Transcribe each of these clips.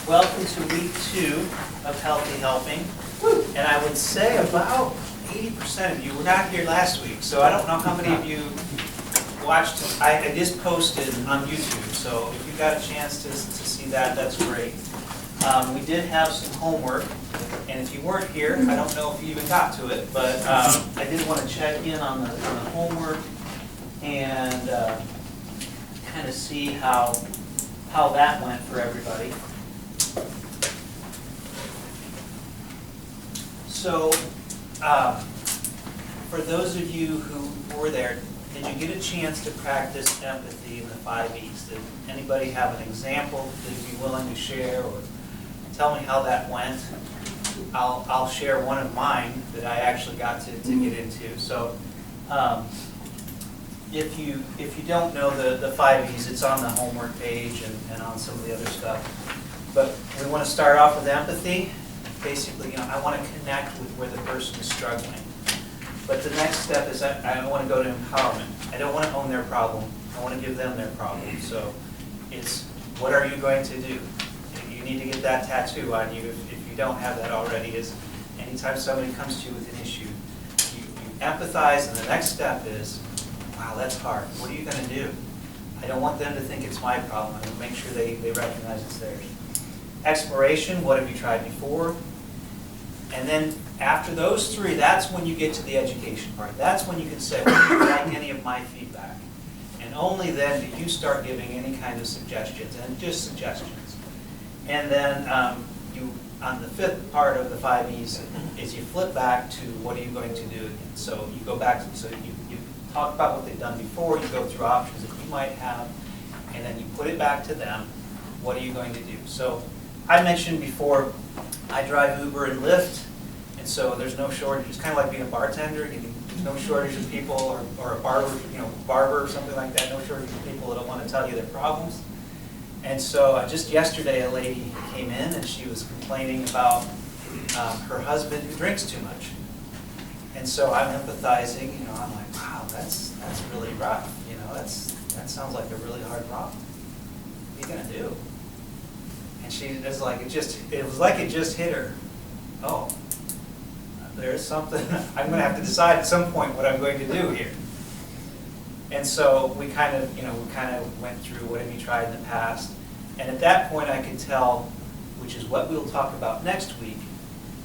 Welcome to week 2 of Healthy Helping. And I would say about 80% of you were not here last week, so I don't know how many of you watched. I just posted on YouTube, so if you got a chance to see that, that's great. We did have some homework, and if you weren't here, I don't know if you even got to it, but I did want to check in on the homework and kind of see how that went for everybody. So, for those of you who were there, did you get a chance to practice empathy in the 5 E's? Did anybody have an example that you'd be willing to share, or tell me how that went? I'll share one of mine that I actually got to get into. So, if you don't know the 5 E's, it's on the homework page and on some of the other stuff. But we want to start off with empathy. Basically, I want to connect with where the person is struggling. But the next step is I want to go to empowerment. I don't want to own their problem. I want to give them their problem. So it's, what are you going to do? You need to get that tattoo on you if you don't have that already. Is anytime somebody comes to you with an issue, you empathize, and the next step is, wow, that's hard. What are you going to do? I don't want them to think it's my problem. I want to make sure they recognize it's theirs. Exploration, what have you tried before? And then after those 3, that's when you get to the education part. That's when you can say, well, do you like any of my feedback? And only then do you start giving any kind of suggestions, and just suggestions. And then you, on the 5th part of the 5 E's, is you flip back to what are you going to do again. So you go back to, so you talk about what they've done before, you go through options that you might have, and then you put it back to them. What are you going to do? So I mentioned before, I drive Uber and Lyft, and so there's no shortage. It's kind of like being a bartender. There's no shortage of people, or a barber or something like that. No shortage of people that don't want to tell you their problems. And so just yesterday, a lady came in and she was complaining about her husband who drinks too much. And so I'm empathizing. I'm like, wow, that's really rough. That sounds like a really hard problem. What are you gonna do? And she was like, it was like it just hit her. Oh, there's something, I'm going to have to decide at some point what I'm going to do here. And so we kind of went through what have you tried in the past. And at that point I could tell, which is what we'll talk about next week,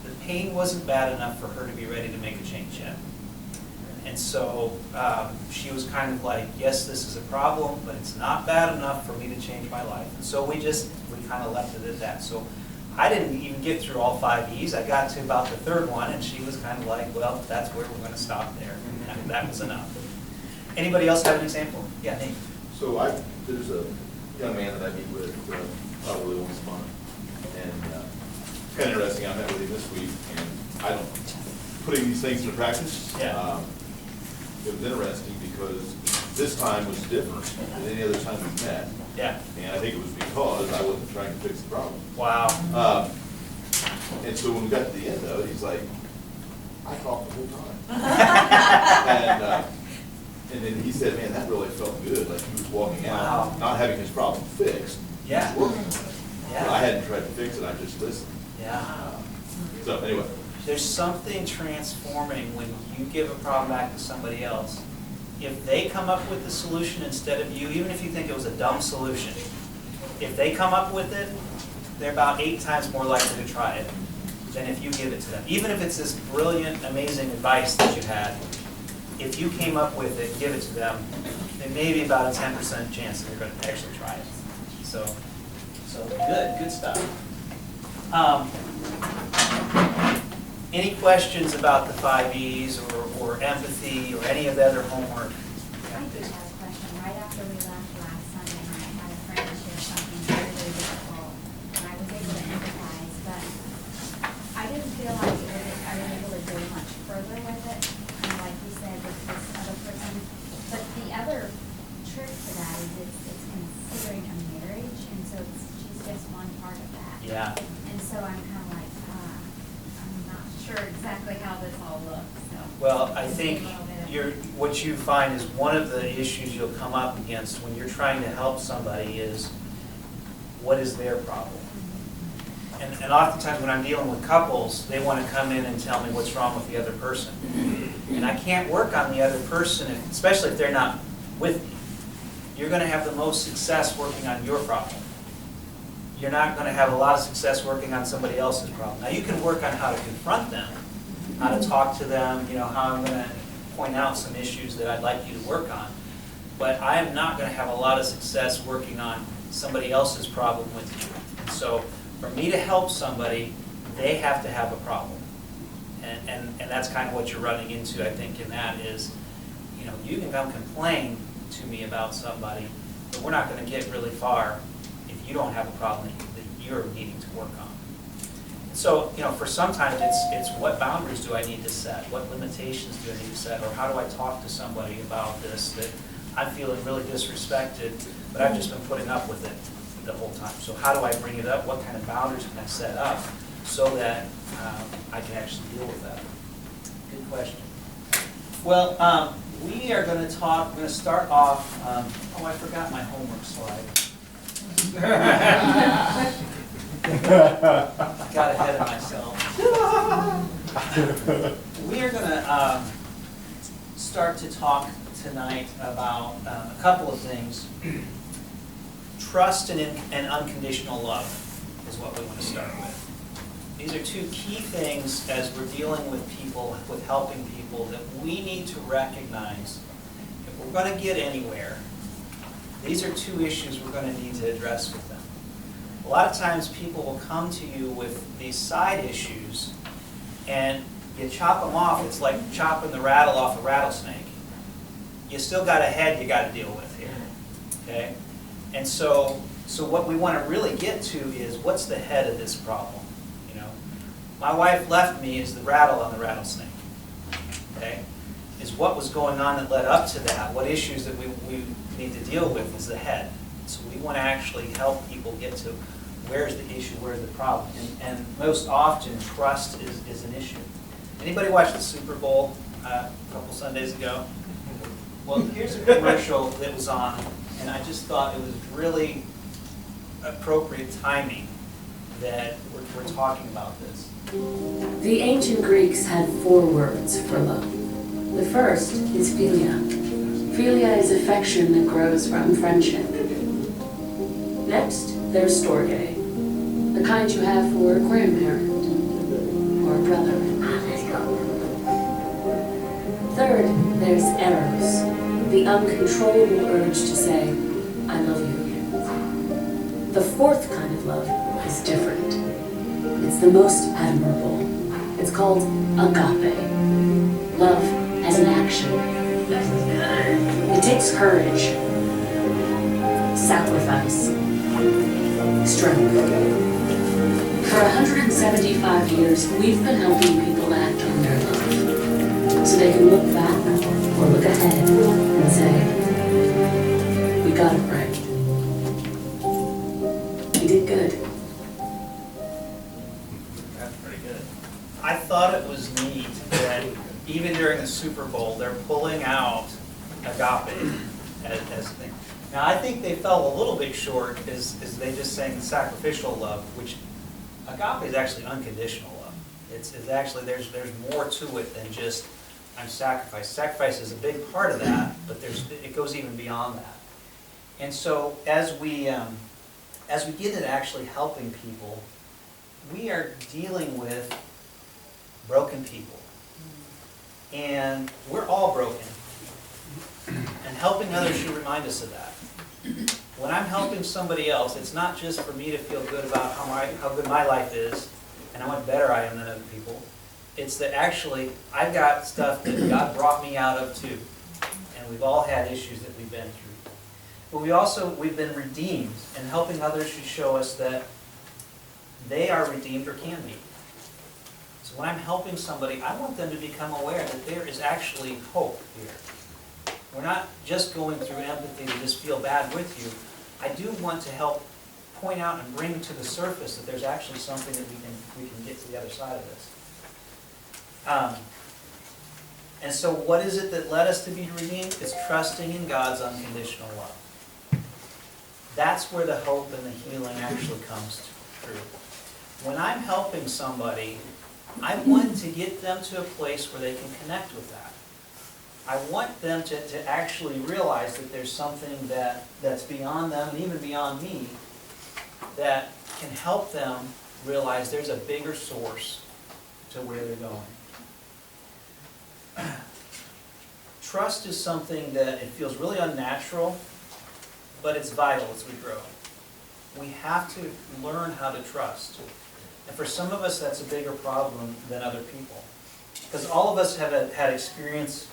the pain wasn't bad enough for her to be ready to make a change yet. And so she was kind of like, yes, this is a problem, but it's not bad enough for me to change my life. And so we kind of left it at that. So I didn't even get through all 5 E's. I got to about the 3rd one, and she was kind of like, well, that's where we're going to stop there. And that was enough. Anybody else have an example? Yeah, Nate. So there's a young man that I meet with probably once a month. And it's kind of interesting. I met with him this week, and I don't putting these things into practice. Yeah. It was interesting because this time was different than any other time we've met. Yeah. And I think it was because I wasn't trying to fix the problem. Wow. And so when we got to the end of it, he's like, I talked the whole time. And then he said, man, that really felt good. Like he was walking out, wow, not having his problem fixed. Yeah. He was working on it. Yeah. But I hadn't tried to fix it, I just listened. Yeah. So anyway. There's something transforming when you give a problem back to somebody else. If they come up with the solution instead of you, even if you think it was a dumb solution, if they come up with it, they're about 8 times more likely to try it than if you give it to them. Even if it's this brilliant, amazing advice that you had, if you came up with it, give it to them, there may be about a 10% chance that they're going to actually try it. So good stuff. Any questions about the 5 E's or empathy or any of the other homework? I did have a question. Right after we left last Sunday night, I had a friend share something very, very difficult, and I was able to empathize, but I didn't feel like I was able to go much further with it, kind of like you said with this other person. But the other trick to that is it's considering a marriage, and so she's just one part of that. Yeah. And so I'm kind of like, I'm not sure exactly how this all looks. So Well, I think what you find is one of the issues you'll come up against when you're trying to help somebody is, what is their problem? and oftentimes when I'm dealing with couples, they want to come in and tell me what's wrong with the other person. And I can't work on the other person, especially if they're not with me. You're going to have the most success working on your problem. You're not going to have a lot of success working on somebody else's problem. Now you can work on how to confront them, how to talk to them, how I'm going to point out some issues that I'd like you to work on. But I am not going to have a lot of success working on somebody else's problem with you. And so for me to help somebody, they have to have a problem. And that's kind of what you're running into, I think, in that is, you can come complain to me about somebody, but we're not going to get really far if you don't have a problem that you're needing to work on. So, for sometimes it's what boundaries do I need to set? What limitations do I need to set? Or how do I talk to somebody about this that I'm feeling really disrespected, but I've just been putting up with it the whole time. So how do I bring it up? What kind of boundaries can I set up so that I can actually deal with that? Good question. Well, we are going to talk, we're going to start off, I forgot my homework slide. Got ahead of myself. We are going to start to talk tonight about a couple of things. Trust and unconditional love is what we want to start with. These are two key things as we're dealing with people, with helping people, that we need to recognize. If we're going to get anywhere, these are two issues we're going to need to address with them. A lot of times people will come to you with these side issues, and you chop them off. It's like chopping the rattle off a rattlesnake. You still got a head you got to deal with here, okay? And so what we want to really get to is, what's the head of this problem? My wife left me is the rattle on the rattlesnake, okay? Is what was going on that led up to that. What issues that we need to deal with is the head. So we want to actually help people get to where's the issue, where's the problem. And most often, trust is an issue. Anybody watch the Super Bowl a couple Sundays ago? Well, here's a commercial that was on, and I just thought it was really appropriate timing that we're talking about this. The ancient Greeks had 4 words for love. The first is philia. Philia is affection that grows from friendship. Next, there's storge, the kind you have for a grandparent or a brother. Third, there's eros, the uncontrollable urge to say, I love you. The fourth kind of love is different. It's the most admirable. It's called agape. Love as an action. It takes courage, sacrifice, strength. For 175 years, we've been helping people act on their love, so they can look back or look ahead and say, we got it right. We did good. I thought it was neat that even during the Super Bowl, they're pulling out agape as a thing. Now, I think they fell a little bit short as they just saying sacrificial love, which agape is actually unconditional love. It's actually, there's more to it than just I'm sacrificed. Sacrifice is a big part of that, but it goes even beyond that. And so as we get into actually helping people, we are dealing with broken people. And we're all broken. And helping others should remind us of that. When I'm helping somebody else, it's not just for me to feel good about how good my life is and how much better I am than other people. It's that actually I've got stuff that God brought me out of too. And we've all had issues that we've been through. But we've been redeemed, and helping others should show us that they are redeemed or can be. So when I'm helping somebody, I want them to become aware that there is actually hope here. We're not just going through empathy to just feel bad with you. I do want to help point out and bring to the surface that there's actually something that we can get to the other side of this. And so what is it that led us to be redeemed? It's trusting in God's unconditional love. That's where the hope and the healing actually comes through. when I'm helping somebody, I want to get them to a place where they can connect with that. I want them to actually realize that there's something that's beyond them and even beyond me that can help them realize there's a bigger source to where they're going. Trust is something that it feels really unnatural, but it's vital as we grow. We have to learn how to trust. And for some of us, that's a bigger problem than other people. Because all of us have had experience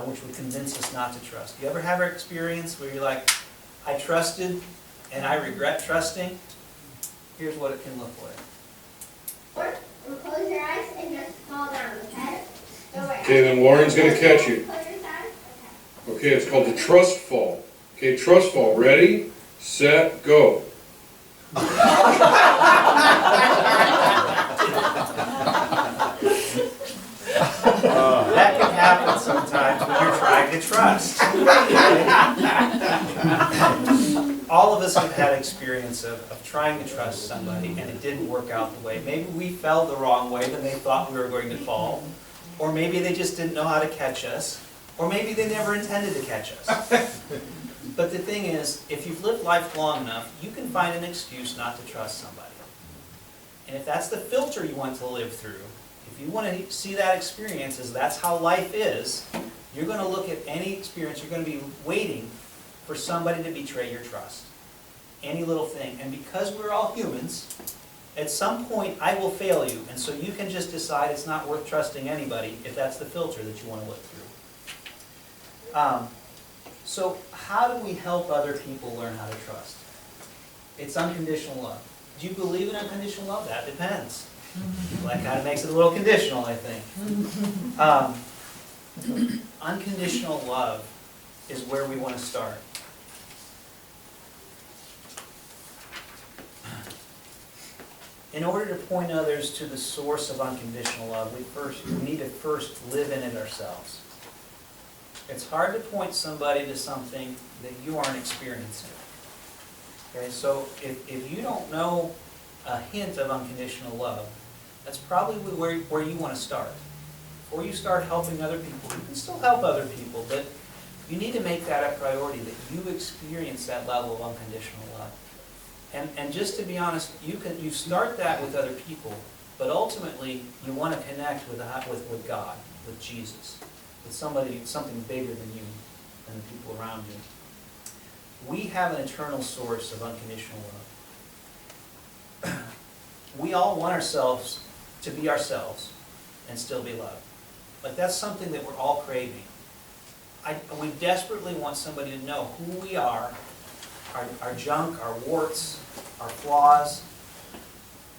which would convince us not to trust. You ever have an experience where you're like, I trusted and I regret trusting? Here's what it can look like. Or close your eyes and just fall down, okay? Okay, then Warren's gonna catch you. Close your eyes, okay. Okay, it's called the trust fall. Okay, trust fall. Ready, set, go. That can happen sometimes when you're trying to trust. All of us have had experience of trying to trust somebody and it didn't work out the way. Maybe we fell the wrong way than they thought we were going to fall. Or maybe they just didn't know how to catch us. Or maybe they never intended to catch us. But the thing is, if you've lived life long enough, you can find an excuse not to trust somebody. And if that's the filter you want to live through, if you want to see that experience as that's how life is, you're going to look at any experience, you're going to be waiting for somebody to betray your trust. Any little thing. And because we're all humans, at some point I will fail you. And so you can just decide it's not worth trusting anybody if that's the filter that you want to look through. So how do we help other people learn how to trust? It's unconditional love. Do you believe in unconditional love? That depends. That kind of makes it a little conditional, I think. Unconditional love is where we want to start. In order to point others to the source of unconditional love, we need to first live in it ourselves. It's hard to point somebody to something that you aren't experiencing. Okay, so if you don't know a hint of unconditional love, that's probably where you want to start. Before you start helping other people, you can still help other people, but you need to make that a priority, that you experience that level of unconditional love. And just to be honest, you start that with other people, but ultimately you want to connect with God, with Jesus, with something bigger than you, than the people around you. We have an eternal source of unconditional love. We all want ourselves to be ourselves and still be loved. Like that's something that we're all craving. We desperately want somebody to know who we are, our junk, our warts, our flaws,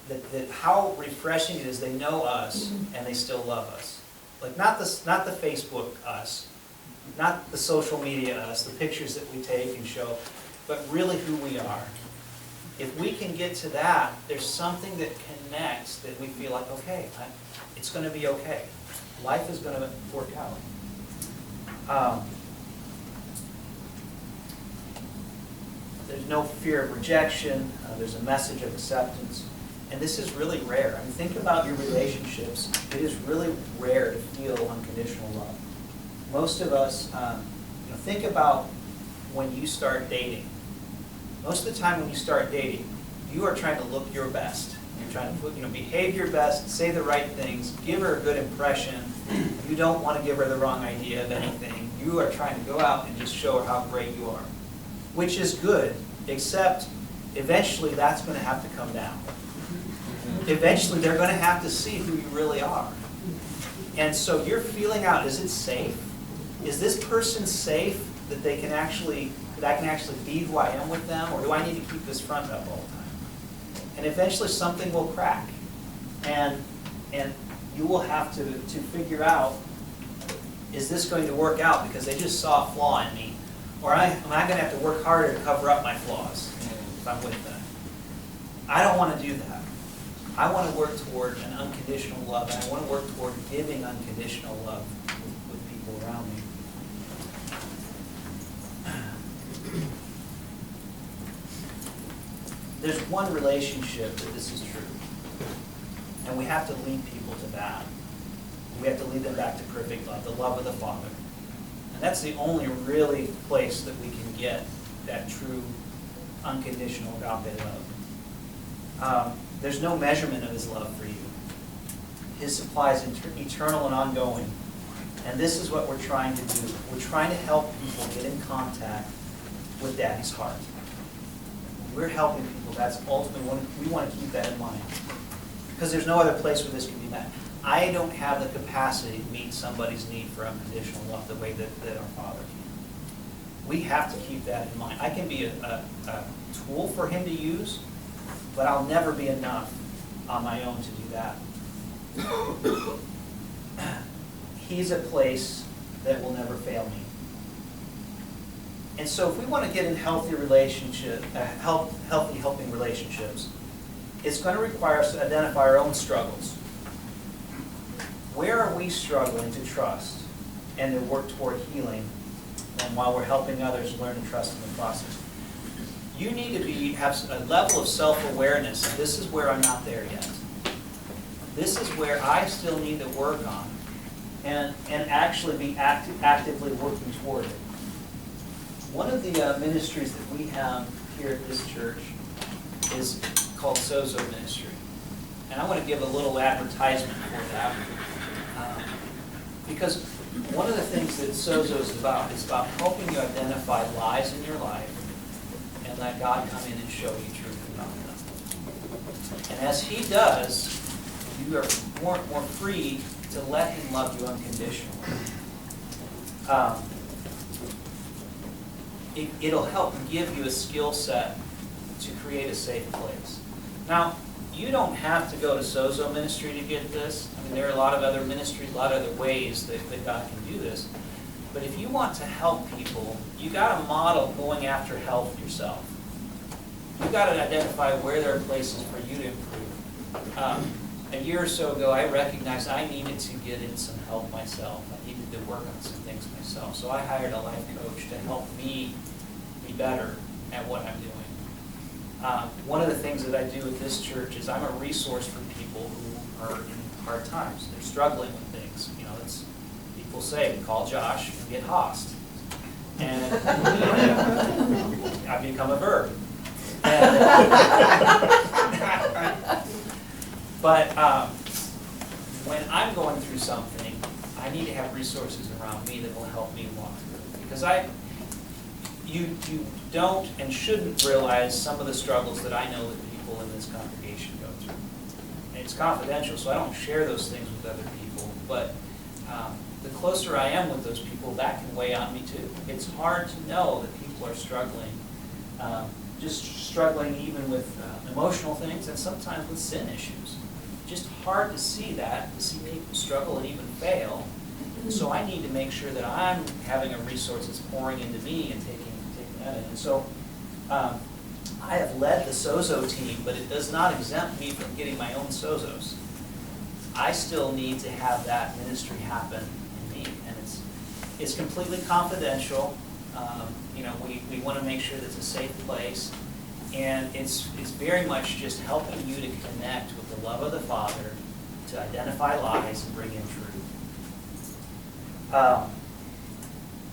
that how refreshing it is they know us and they still love us. Like not the Facebook us, not the social media us, the pictures that we take and show, but really who we are. If we can get to that, there's something that connects that we feel like, okay, it's going to be okay. Life is going to work out. There's no fear of rejection. There's a message of acceptance. And this is really rare. I mean, think about your relationships. It is really rare to feel unconditional love. Most of us, think about when you start dating. Most of the time when you start dating, you are trying to look your best. You're trying to behave your best, say the right things, give her a good impression. You don't want to give her the wrong idea of anything. You are trying to go out and just show her how great you are, which is good, except eventually that's going to have to come down. Eventually they're going to have to see who you really are. And so you're feeling out, is it safe? Is this person safe that I can actually be who I am with them, or do I need to keep this front up all the time? And eventually something will crack. And you will have to figure out, is this going to work out because they just saw a flaw in me? Or am I going to have to work harder to cover up my flaws if I'm with them? I don't want to do that. I want to work toward an unconditional love, and I want to work toward giving unconditional love with people around me. There's one relationship that this is true. And we have to lead people to that. We have to lead them back to perfect love, the love of the Father. And that's the only really place that we can get that true, unconditional agape love. There's no measurement of his love for you. His supply is eternal and ongoing. And this is what we're trying to do. We're trying to help people get in contact with Daddy's heart. We're helping people. That's ultimately, we want to keep that in mind. Because there's no other place where this can be met. I don't have the capacity to meet somebody's need for unconditional love the way that our Father can. We have to keep that in mind. I can be a tool for him to use, but I'll never be enough on my own to do that. He's a place that will never fail me. And so if we want to get in healthy helping relationships, it's going to require us to identify our own struggles. Where are we struggling to trust and to work toward healing, and while we're helping others learn to trust in the process? You need to have a level of self-awareness. This is where I'm not there yet. This is where I still need to work on and actually be actively working toward it. One of the ministries that we have here at this church is called Sozo Ministry. And I want to give a little advertisement for that. Because one of the things that Sozo is about helping you identify lies in your life and let God come in and show you truth about them. And as he does, you are more free to let him love you unconditionally. It'll help give you a skill set to create a safe place. Now, you don't have to go to Sozo Ministry to get this. I mean, there are a lot of other ministries, a lot of other ways that God can do this. But if you want to help people, you got to model going after health yourself. You got to identify where there are places for you to improve. A year or so ago, I recognized I needed to get in some help myself. I needed to work on some things myself. So I hired a life coach to help me be better at what I'm doing. One of the things that I do at this church is I'm a resource for people who are in hard times. They're struggling with things. You know, it's, people say, call Josh and get hossed. And I've become a verb. But when I'm going through something, I need to have resources around me that will help me walk through it. Because you don't and shouldn't realize some of the struggles that I know that people in this congregation go through. And it's confidential, so I don't share those things with other people. But the closer I am with those people, that can weigh on me too. It's hard to know that people are struggling, just struggling even with emotional things and sometimes with sin issues. Just hard to see that, to see people struggle and even fail. So I need to make sure that I'm having a resource that's pouring into me and taking that in. And so I have led the Sozo team, but it does not exempt me from getting my own Sozos. I still need to have that ministry happen in me, and it's completely confidential. You know, we want to make sure that it's a safe place, and it's very much just helping you to connect with the love of the Father, to identify lies and bring in truth.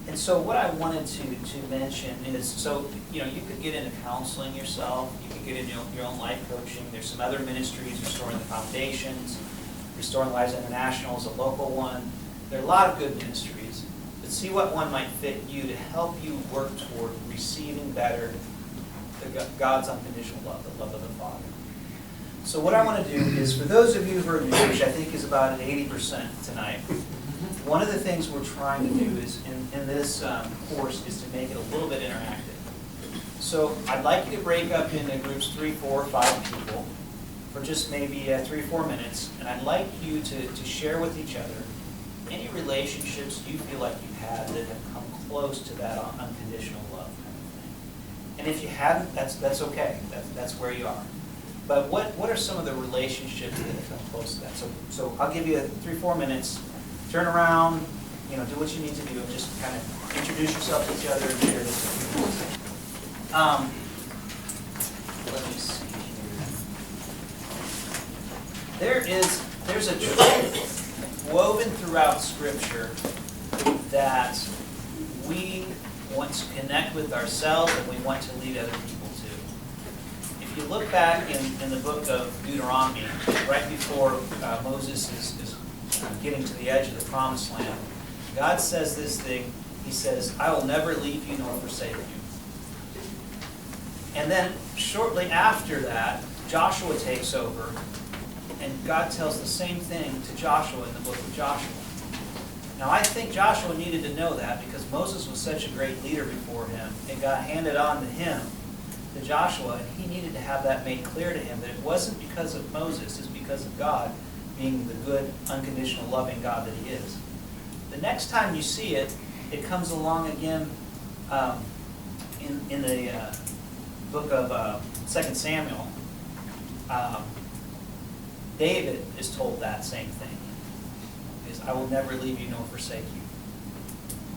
And so what I wanted to mention is, so, you know, you could get into counseling yourself, you could get into your own life coaching. There's some other ministries, Restoring the Foundations, Restoring Lives International is a local one. There are a lot of good ministries, but see what one might fit you to help you work toward receiving better God's unconditional love, the love of the Father. So what I want to do is, for those of you who are new, which I think is about 80% tonight, one of the things we're trying to do is, in this course, is to make it a little bit interactive. So I'd like you to break up into groups 3, 4, 5 people for just maybe 3 or 4 minutes, and I'd like you to share with each other any relationships you feel like you've had that have come close to that unconditional love kind of thing. And if you haven't, that's okay. That's where you are. But what are some of the relationships that have come close to that? So I'll give you 3 or 4 minutes. Turn around, you know, do what you need to do, and just kind of introduce yourself to each other and share this with you. Let me see here. There's a truth woven throughout Scripture that we want to connect with ourselves and we want to lead other people to. If you look back in the book of Deuteronomy, right before Moses is getting to the edge of the promised land, God says this thing. He says, I will never leave you nor forsake you. And then shortly after that, Joshua takes over, and God tells the same thing to Joshua in the book of Joshua. Now, I think Joshua needed to know that because Moses was such a great leader before him. It got handed on to him, to Joshua, and he needed to have that made clear to him that it wasn't because of Moses, it's because of God being the good, unconditional, loving God that he is. The next time you see it, it comes along again in the book of 2 Samuel. David is told that same thing. Is I will never leave you nor forsake you.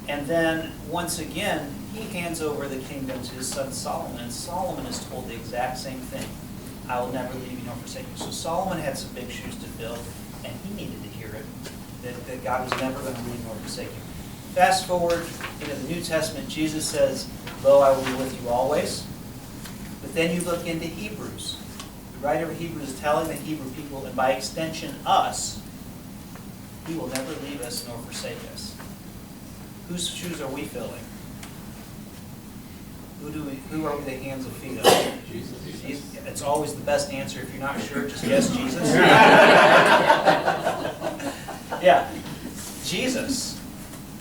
And then once again, he hands over the kingdom to his son Solomon, and Solomon is told the exact same thing. I will never leave you nor forsake you. So Solomon had some big shoes to fill, and he needed to hear it, that God was never going to leave nor forsake you. Fast forward into the New Testament, Jesus says, lo, I will be with you always. But then you look into Hebrews. The writer of Hebrews is telling the Hebrew people, and by extension us, he will never leave us nor forsake us. Whose shoes are we filling? Who are we the hands and feet of? Jesus. It's always the best answer. If you're not sure, just guess Jesus. Yeah, Jesus.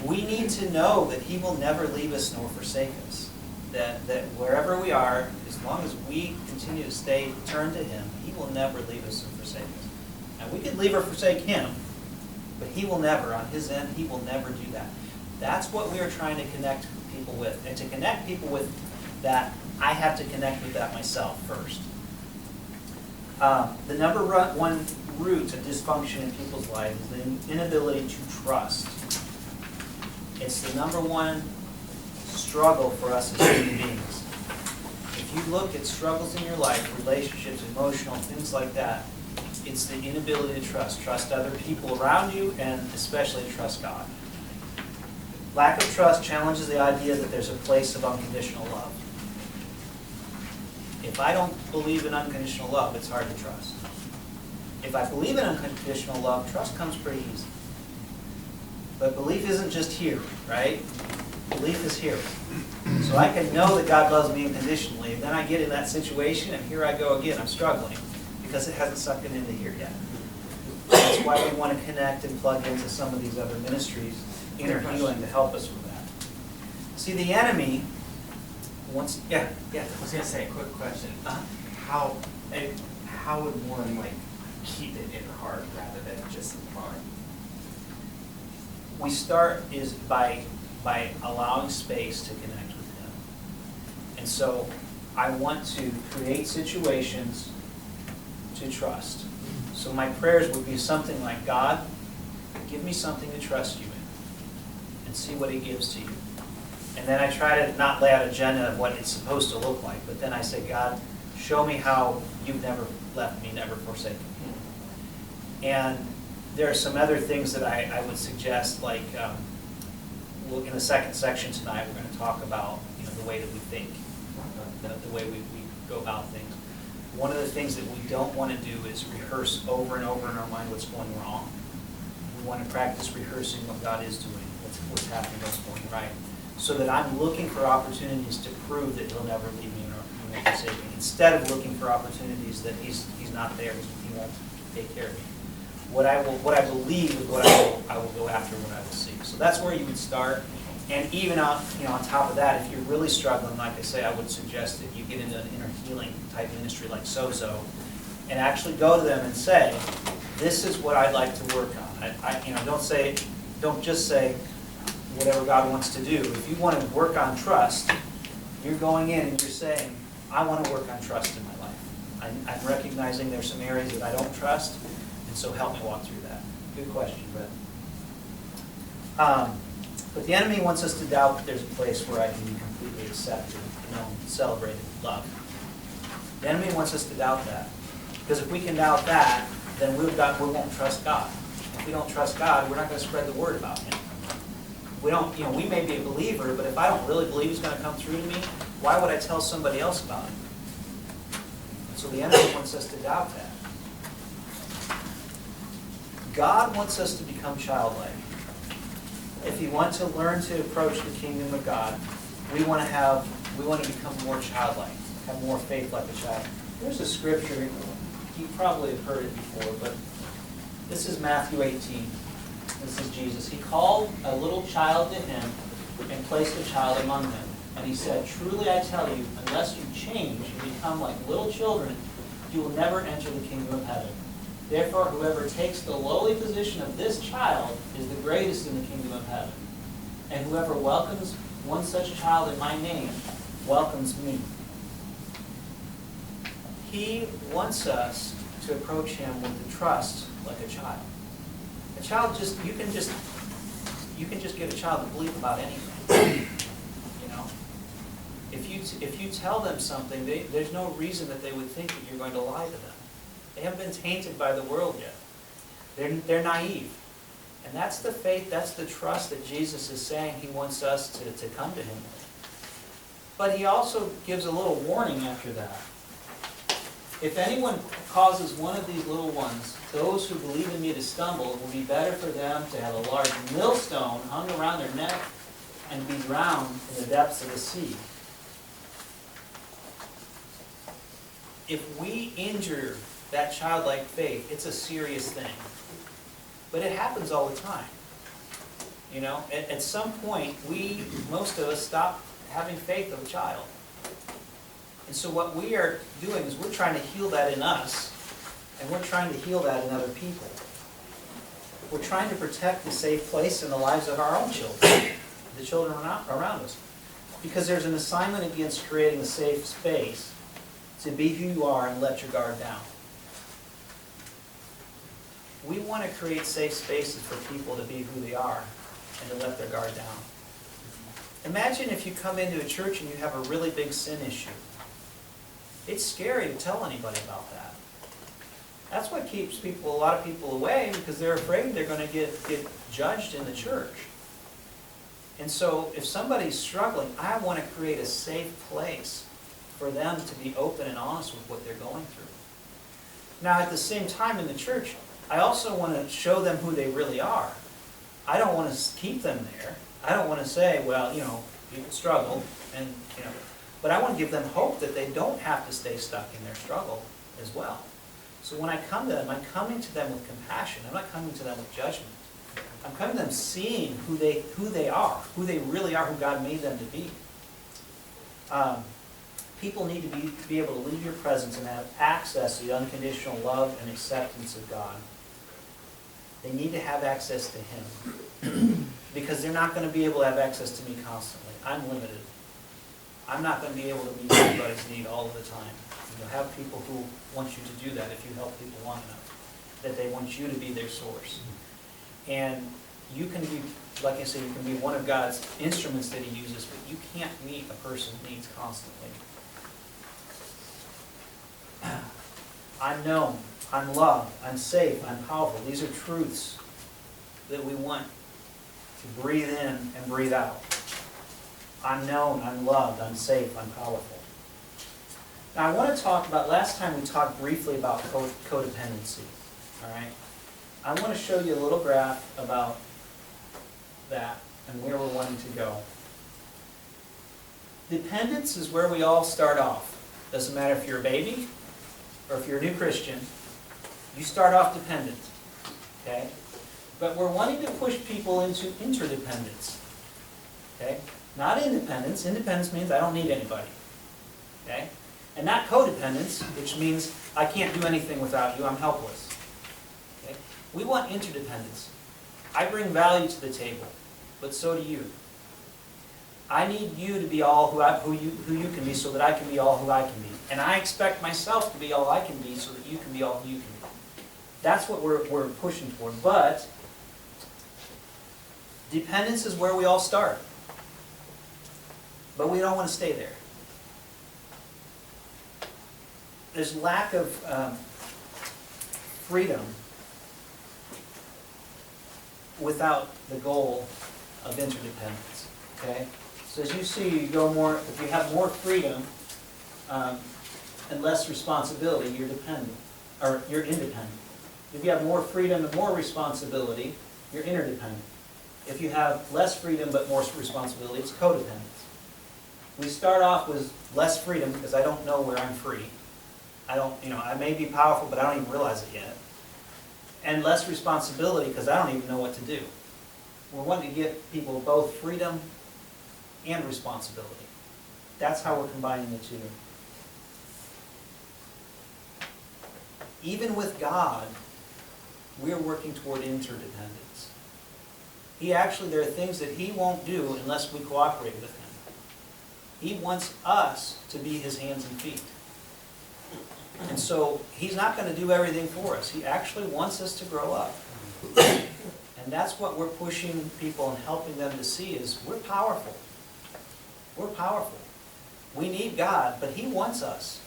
We need to know that he will never leave us nor forsake us. That wherever we are, as long as we continue to stay turned to him, he will never leave us or forsake us. Now, we can leave or forsake him, but he will never, on his end, he will never do that. That's what we are trying to connect people with. And to connect people with that, I have to connect with that myself first. The number one root of dysfunction in people's lives is the inability to trust. It's the number one struggle for us as human beings. If you look at struggles in your life, relationships, emotional, things like that, it's the inability to trust. Trust other people around you, and especially trust God. Lack of trust challenges the idea that there's a place of unconditional love. If I don't believe in unconditional love, it's hard to trust. If I believe in unconditional love, trust comes pretty easy. But belief isn't just here, right? Belief is here. So I can know that God loves me unconditionally, and then I get in that situation, and here I go again. I'm struggling because it hasn't sucked it into here yet. That's why we want to connect and plug into some of these other ministries, inner healing, to help us with that. See, the enemy wants... Yeah. I was going to say, a quick question. How would one, keep it in the heart rather than just in the mind? We start is by allowing space to connect with him. And so I want to create situations to trust. So my prayers would be something like, God, give me something to trust you in and see what he gives to you. And then I try to not lay out an agenda of what it's supposed to look like, but then I say, God, show me how you've never left me, never forsaken me. And there are some other things that I would suggest, like in the second section tonight, we're going to talk about the way that we think, the way we go about things. One of the things that we don't want to do is rehearse over and over in our mind what's going wrong. We want to practice rehearsing what God is doing, what's happening, what's going right, so that I'm looking for opportunities to prove that he'll never leave me nor forsake me, instead of looking for opportunities that he's not there, he won't take care of me. What I believe is what I will go after, what I will seek. So that's where you would start. And even on top of that, if you're really struggling, like I say, I would suggest that you get into an inner healing type ministry like Sozo, and actually go to them and say, "This is what I'd like to work on." Don't just say whatever God wants to do. If you want to work on trust, you're going in and you're saying, "I want to work on trust in my life. I'm recognizing there's some areas that I don't trust, and so help me walk through that." Good question, but the enemy wants us to doubt that there's a place where I can be completely accepted, celebrated, loved. The enemy wants us to doubt that. Because if we can doubt that, then we won't trust God. If we don't trust God, we're not going to spread the word about Him. We don't, we may be a believer, but if I don't really believe He's going to come through to me, why would I tell somebody else about Him? So the enemy wants us to doubt that. God wants us to become childlike. If you want to learn to approach the kingdom of God, we want to become more childlike, have more faith like a child. There's a scripture, you probably have heard it before, but this is Matthew 18. This is Jesus. He called a little child to Him and placed a child among them. And He said, "Truly I tell you, unless you change and become like little children, you will never enter the kingdom of heaven. Therefore, whoever takes the lowly position of this child is the greatest in the kingdom of heaven. And whoever welcomes one such child in my name welcomes me." He wants us to approach Him with the trust like a child. A child you can just get a child to believe about anything. If you tell them something, there's no reason that they would think that you're going to lie to them. They haven't been tainted by the world yet. They're naive. And that's the faith, that's the trust that Jesus is saying He wants us to come to Him with. But He also gives a little warning after that. If anyone causes one of these little ones, those who believe in me, to stumble, it will be better for them to have a large millstone hung around their neck and be drowned in the depths of the sea. If we injure that childlike faith, it's a serious thing. But it happens all the time. At some point, most of us stop having faith of a child. And so what we are doing is we're trying to heal that in us, and we're trying to heal that in other people. We're trying to protect the safe place in the lives of our own children, the children around us. Because there's an assignment against creating a safe space to be who you are and let your guard down. We want to create safe spaces for people to be who they are and to let their guard down. Imagine if you come into a church and you have a really big sin issue. It's scary to tell anybody about that. That's what keeps a lot of people away, because they're afraid they're going to get judged in the church. And so if somebody's struggling, I want to create a safe place for them to be open and honest with what they're going through. Now, at the same time in the church, I also want to show them who they really are. I don't want to keep them there. I don't want to say, well, people struggle, and but I want to give them hope that they don't have to stay stuck in their struggle as well. So when I come to them, I'm coming to them with compassion. I'm not coming to them with judgment. I'm coming to them seeing who they are, who they really are, who God made them to be. People need to be able to leave your presence and have access to the unconditional love and acceptance of God. They need to have access to Him. Because they're not going to be able to have access to me constantly. I'm limited. I'm not going to be able to meet everybody's need all of the time. You'll have people who want you to do that if you help people long enough, that they want you to be their source. And you can be, like I say, you can be one of God's instruments that He uses, but you can't meet a person's needs constantly. I'm known, I'm loved, I'm safe, I'm powerful. These are truths that we want to breathe in and breathe out. I'm known, I'm loved, I'm safe, I'm powerful. Now I want to talk about, last time we talked briefly about codependency. All right? I want to show you a little graph about that and where we're wanting to go. Dependence is where we all start off. Doesn't matter if you're a baby or if you're a new Christian, you start off dependent. Okay? But we're wanting to push people into interdependence. Okay? Not independence. Independence means I don't need anybody. Okay? And not codependence, which means I can't do anything without you, I'm helpless. Okay? We want interdependence. I bring value to the table, but so do you. I need you to be all who you can be so that I can be all who I can be. And I expect myself to be all I can be so that you can be all you can be. That's what we're pushing toward. But dependence is where we all start. But we don't want to stay there. There's lack of freedom without the goal of interdependence, okay? So as you see, you go more, if you have more freedom and less responsibility, you're dependent, or you're independent. If you have more freedom and more responsibility, you're interdependent. If you have less freedom but more responsibility, it's codependence. We start off with less freedom because I don't know where I'm free. I may be powerful, but I don't even realize it yet. And less responsibility because I don't even know what to do. We're wanting to give people both freedom and responsibility. That's how we're combining the two. Even with God, we're working toward interdependence. There are things that He won't do unless we cooperate with Him. He wants us to be His hands and feet. And so He's not going to do everything for us. He actually wants us to grow up. And that's what we're pushing people and helping them to see is we're powerful. We're powerful. We need God, but He wants us.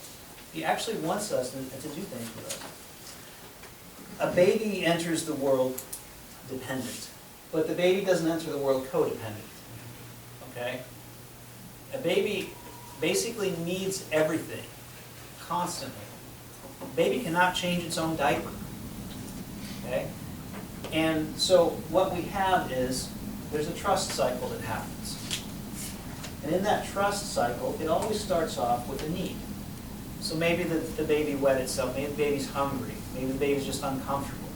He actually wants us to do things with us. A baby enters the world dependent, but the baby doesn't enter the world codependent. Okay? A baby basically needs everything, constantly. A baby cannot change its own diaper. Okay? And so what we have is, there's a trust cycle that happens. And in that trust cycle, it always starts off with a need. So maybe the baby wet itself, maybe the baby's hungry, maybe the baby's just uncomfortable.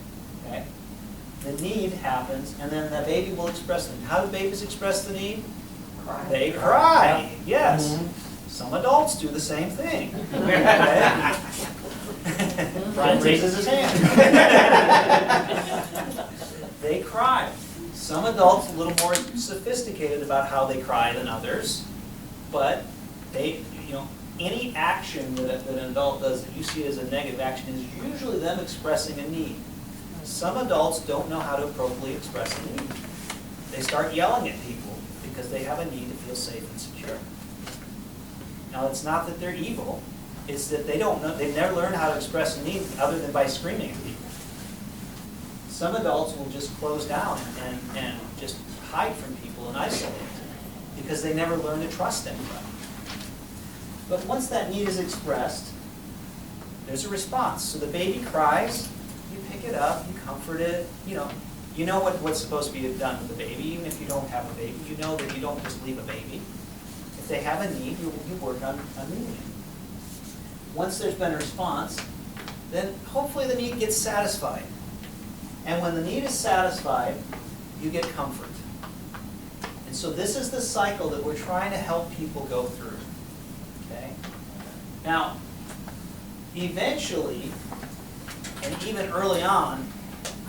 Okay? The need happens, and then the baby will express the need. How do babies express the need? Cry. They cry, yes. Some adults do the same thing. Okay? Brian raises his hand. They cry. Some adults are a little more sophisticated about how they cry than others, but any action that an adult does that you see as a negative action is usually them expressing a need. Some adults don't know how to appropriately express a need. They start yelling at people because they have a need to feel safe and secure. Now, it's not that they're evil, it's that they don't know, they've never learned how to express a need other than by screaming at people. Some adults will just close down and just hide from people and isolate because they never learn to trust anybody. But once that need is expressed, there's a response. So the baby cries, you pick it up, you comfort it, you know what's supposed to be done with the baby. Even if you don't have a baby, you know that you don't just leave a baby. If they have a need, you work on meeting it. Once there's been a response, then hopefully the need gets satisfied. And when the need is satisfied, you get comfort. And so this is the cycle that we're trying to help people go through. Okay? Now, eventually, and even early on,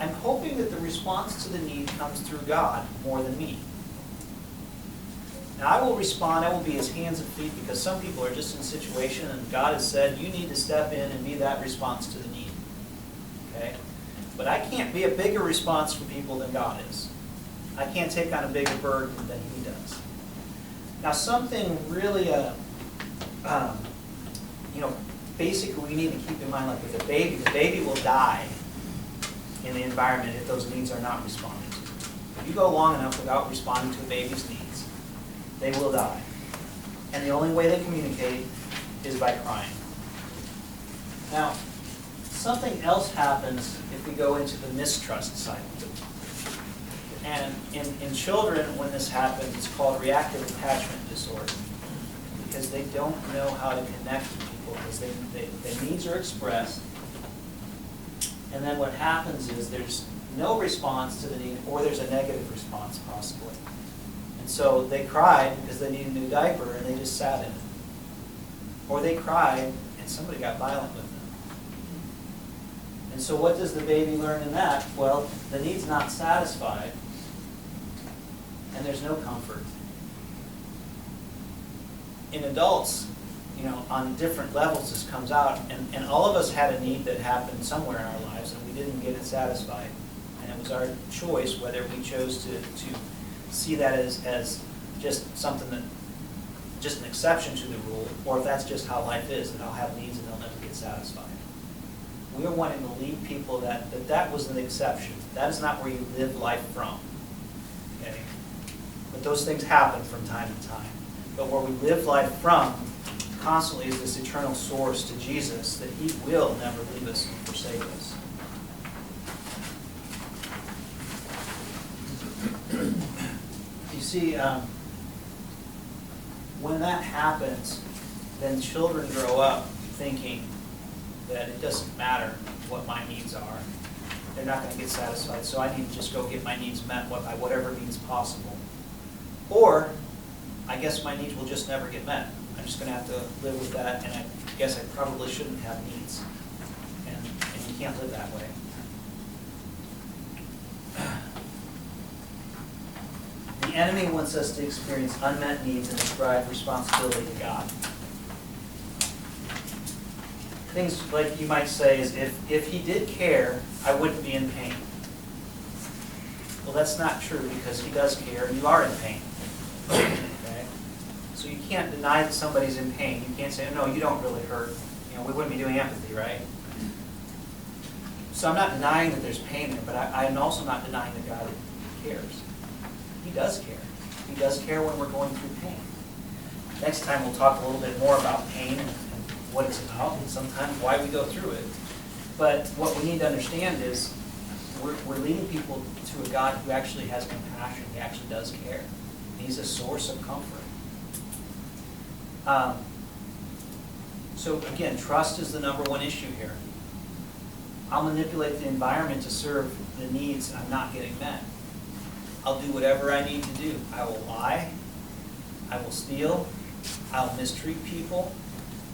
I'm hoping that the response to the need comes through God more than me. Now, I will respond, I will be His hands and feet, because some people are just in a situation and God has said, you need to step in and be that response to the need. Okay? But I can't be a bigger response for people than God is. I can't take on a bigger burden than He does. Now, something really, basically we need to keep in mind, like with the baby will die in the environment if those needs are not responded to. If you go long enough without responding to a baby's needs, they will die. And the only way they communicate is by crying. Now, something else happens if we go into the mistrust cycle. And in children, when this happens, it's called reactive attachment disorder, because they don't know how to connect with people, because their needs are expressed, and then what happens is there's no response to the need, or there's a negative response possibly. And so they cried because they need a new diaper, and they just sat in it. Or they cried, and somebody got violent with them. And so what does the baby learn in that? Well, the need's not satisfied, and there's no comfort. In adults, on different levels this comes out, and all of us had a need that happened somewhere in our lives, and we didn't get it satisfied. And it was our choice whether we chose to see that as just something that, just an exception to the rule, or if that's just how life is, and I'll have needs and they'll never get satisfied. we're wanting to lead people that was an exception. That is not where you live life from. Okay? But those things happen from time to time. But where we live life from constantly is this eternal source to Jesus, that he will never leave us and forsake us. You see, when that happens, then children grow up thinking that it doesn't matter what my needs are. They're not going to get satisfied, so I need to just go get my needs met by whatever means possible. Or, I guess my needs will just never get met. I'm just going to have to live with that, and I guess I probably shouldn't have needs. And you can't live that way. The enemy wants us to experience unmet needs and ascribe responsibility to God. Things like you might say is, if he did care, I wouldn't be in pain. Well, that's not true, because he does care and you are in pain. Okay? So you can't deny that somebody's in pain. You can't say, no, you don't really hurt. You know, we wouldn't be doing empathy, right? So I'm not denying that there's pain there, but I'm also not denying that God cares. He does care. He does care when we're going through pain. Next time we'll talk a little bit more about pain and what it's about, and sometimes why we go through it. But what we need to understand is we're leading people to a God who actually has compassion. He actually does care. He's a source of comfort. So again, trust is the number one issue here. I'll manipulate the environment to serve the needs I'm not getting met. I'll do whatever I need to do. I will lie. I will steal. I'll mistreat people.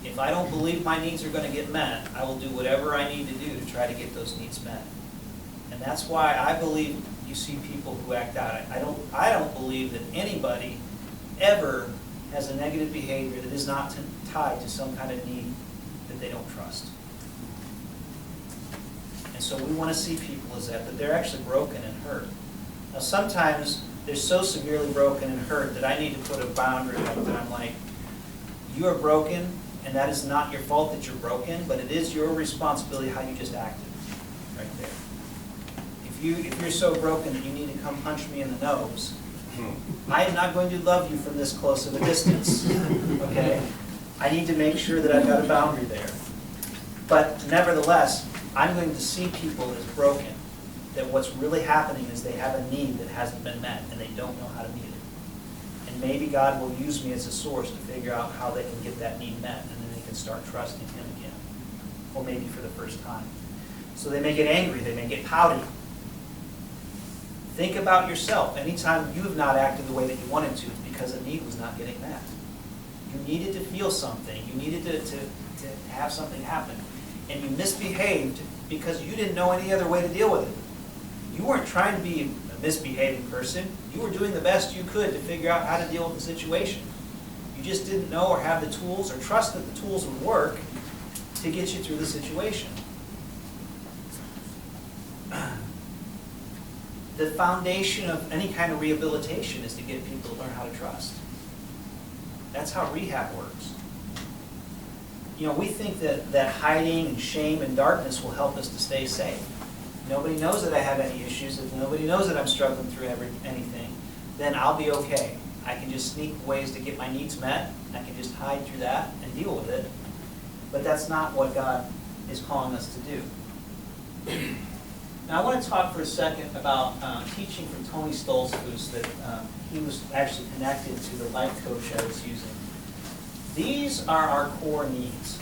If I don't believe my needs are going to get met, I will do whatever I need to do to try to get those needs met. And that's why I believe you see people who act out. I don't believe that anybody ever has a negative behavior that is not tied to some kind of need that they don't trust. And so we want to see people as that they're actually broken and hurt. Now sometimes they're so severely broken and hurt that I need to put a boundary up that I'm like, you are broken, and that is not your fault that you're broken, but it is your responsibility how you just acted right there. If you're so broken that you need to come punch me in the nose, I am not going to love you from this close of a distance, okay? I need to make sure that I've got a boundary there. But nevertheless, I'm going to see people as broken, that what's really happening is they have a need that hasn't been met, and they don't know how to meet it. And maybe God will use me as a source to figure out how they can get that need met, and then they can start trusting him again, or maybe for the first time. So they may get angry, they may get pouty. Think about yourself. Anytime you have not acted the way that you wanted to, it's because a need was not getting met. You needed to feel something. You needed to have something happen. And you misbehaved because you didn't know any other way to deal with it. You weren't trying to be a misbehaving person. You were doing the best you could to figure out how to deal with the situation. You just didn't know or have the tools or trust that the tools would work to get you through the situation. The foundation of any kind of rehabilitation is to get people to learn how to trust. That's how rehab works. You know, we think that hiding and shame and darkness will help us to stay safe. Nobody knows that I have any issues. If nobody knows that I'm struggling through anything, then I'll be okay. I can just sneak ways to get my needs met. I can just hide through that and deal with it. But that's not what God is calling us to do. Now I want to talk for a second about teaching from Tony Stoltzfus that he was actually connected to the life coach I was using. These are our core needs.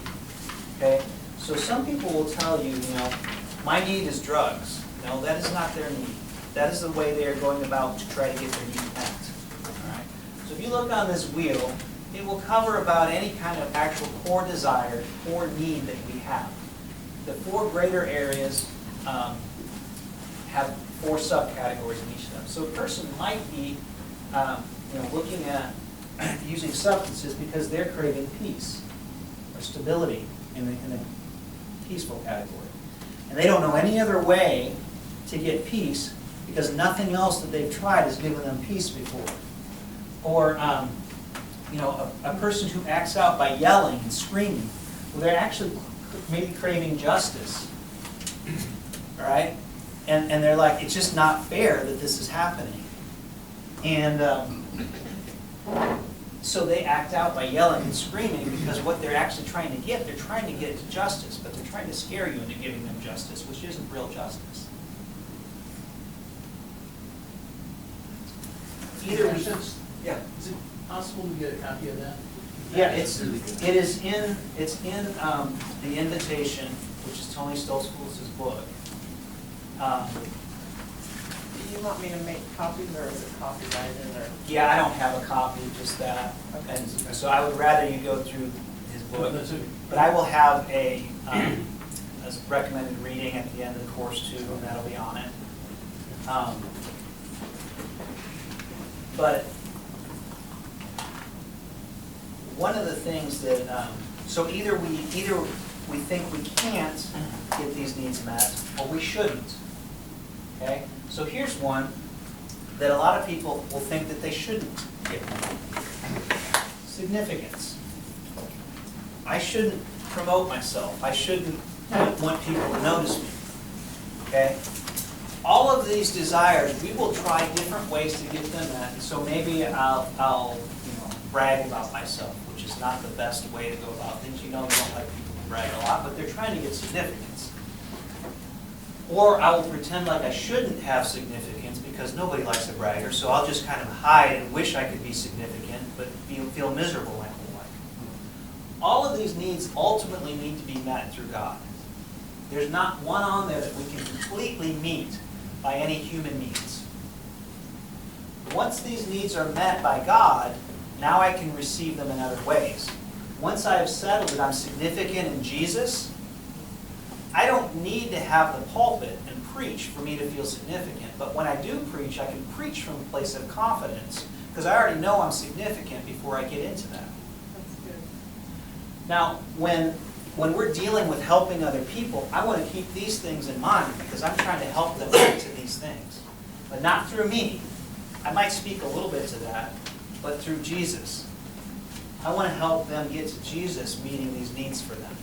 Okay? So some people will tell you, my need is drugs. No, that is not their need. That is the way they are going about to try to get their need met. All right? So if you look on this wheel, it will cover about any kind of actual core desire, core need that we have. The four greater areas have four subcategories in each of them. So a person might be looking at using substances because they're craving peace or stability in the peaceful category. And they don't know any other way to get peace because nothing else that they've tried has given them peace before. Or a person who acts out by yelling and screaming, well, they're actually maybe craving justice All right? And they're like, it's just not fair that this is happening. And so they act out by yelling and screaming, because what they're actually trying to get, they're trying to get to justice, but they're trying to scare you into giving them justice, which isn't real justice. Either we, yeah. Is it possible to get a copy of that? Yeah, it's in the invitation, which is Tony Stoltzfus' book. Do you want me to make copies, or is it copyrighted, or? Yeah, I don't have a copy, just that. And so I would rather you go through his book. But I will have a recommended reading at the end of the course too, and that'll be on it. But one of the things that, so either we think we can't get these needs met, or we shouldn't. Okay? So here's one that a lot of people will think that they shouldn't get met. Significance. I shouldn't promote myself. I shouldn't want people to notice me. Okay? All of these desires, we will try different ways to get them met. So maybe I'll brag about myself, which is not the best way to go about things. You know, we don't like people to brag a lot, but they're trying to get significance. Or I will pretend like I shouldn't have significance because nobody likes a bragger, so I'll just kind of hide and wish I could be significant, but feel miserable my whole life. All of these needs ultimately need to be met through God. There's not one on there that we can completely meet by any human means. Once these needs are met by God, now I can receive them in other ways. Once I have settled that I'm significant in Jesus, I don't need to have the pulpit and preach for me to feel significant. But when I do preach, I can preach from a place of confidence, because I already know I'm significant before I get into that. That's good. Now, when we're dealing with helping other people, I want to keep these things in mind, because I'm trying to help them get to these things. But not through me. I might speak a little bit to that, but through Jesus. I want to help them get to Jesus, meeting these needs for them.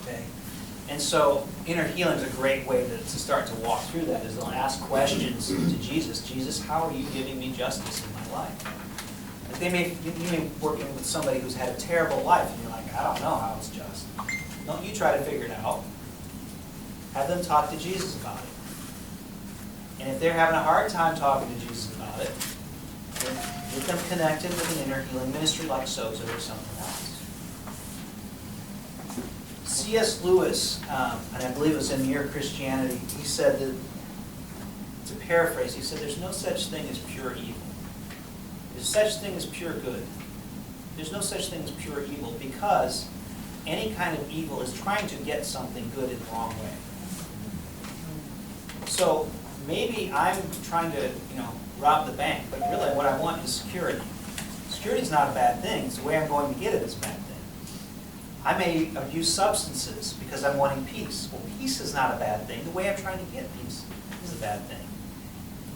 Okay? And so inner healing is a great way to start to walk through that, is they'll ask questions to Jesus. Jesus, how are you giving me justice in my life? Like you may be working with somebody who's had a terrible life, and you're like, I don't know how it's just. Don't you try to figure it out. Have them talk to Jesus about it. And if they're having a hard time talking to Jesus about it, then get them connected with an inner healing ministry like Sozo or something else. C.S. Lewis, and I believe it was in Mere Christianity, he said that, to paraphrase, he said, there's no such thing as pure evil. There's such thing as pure good. There's no such thing as pure evil, because any kind of evil is trying to get something good in the wrong way. So maybe I'm trying to, rob the bank, but really what I want is security. Security is not a bad thing. It's the way I'm going to get it is a bad thing. I may abuse substances because I'm wanting peace. Well, peace is not a bad thing. The way I'm trying to get peace is a bad thing.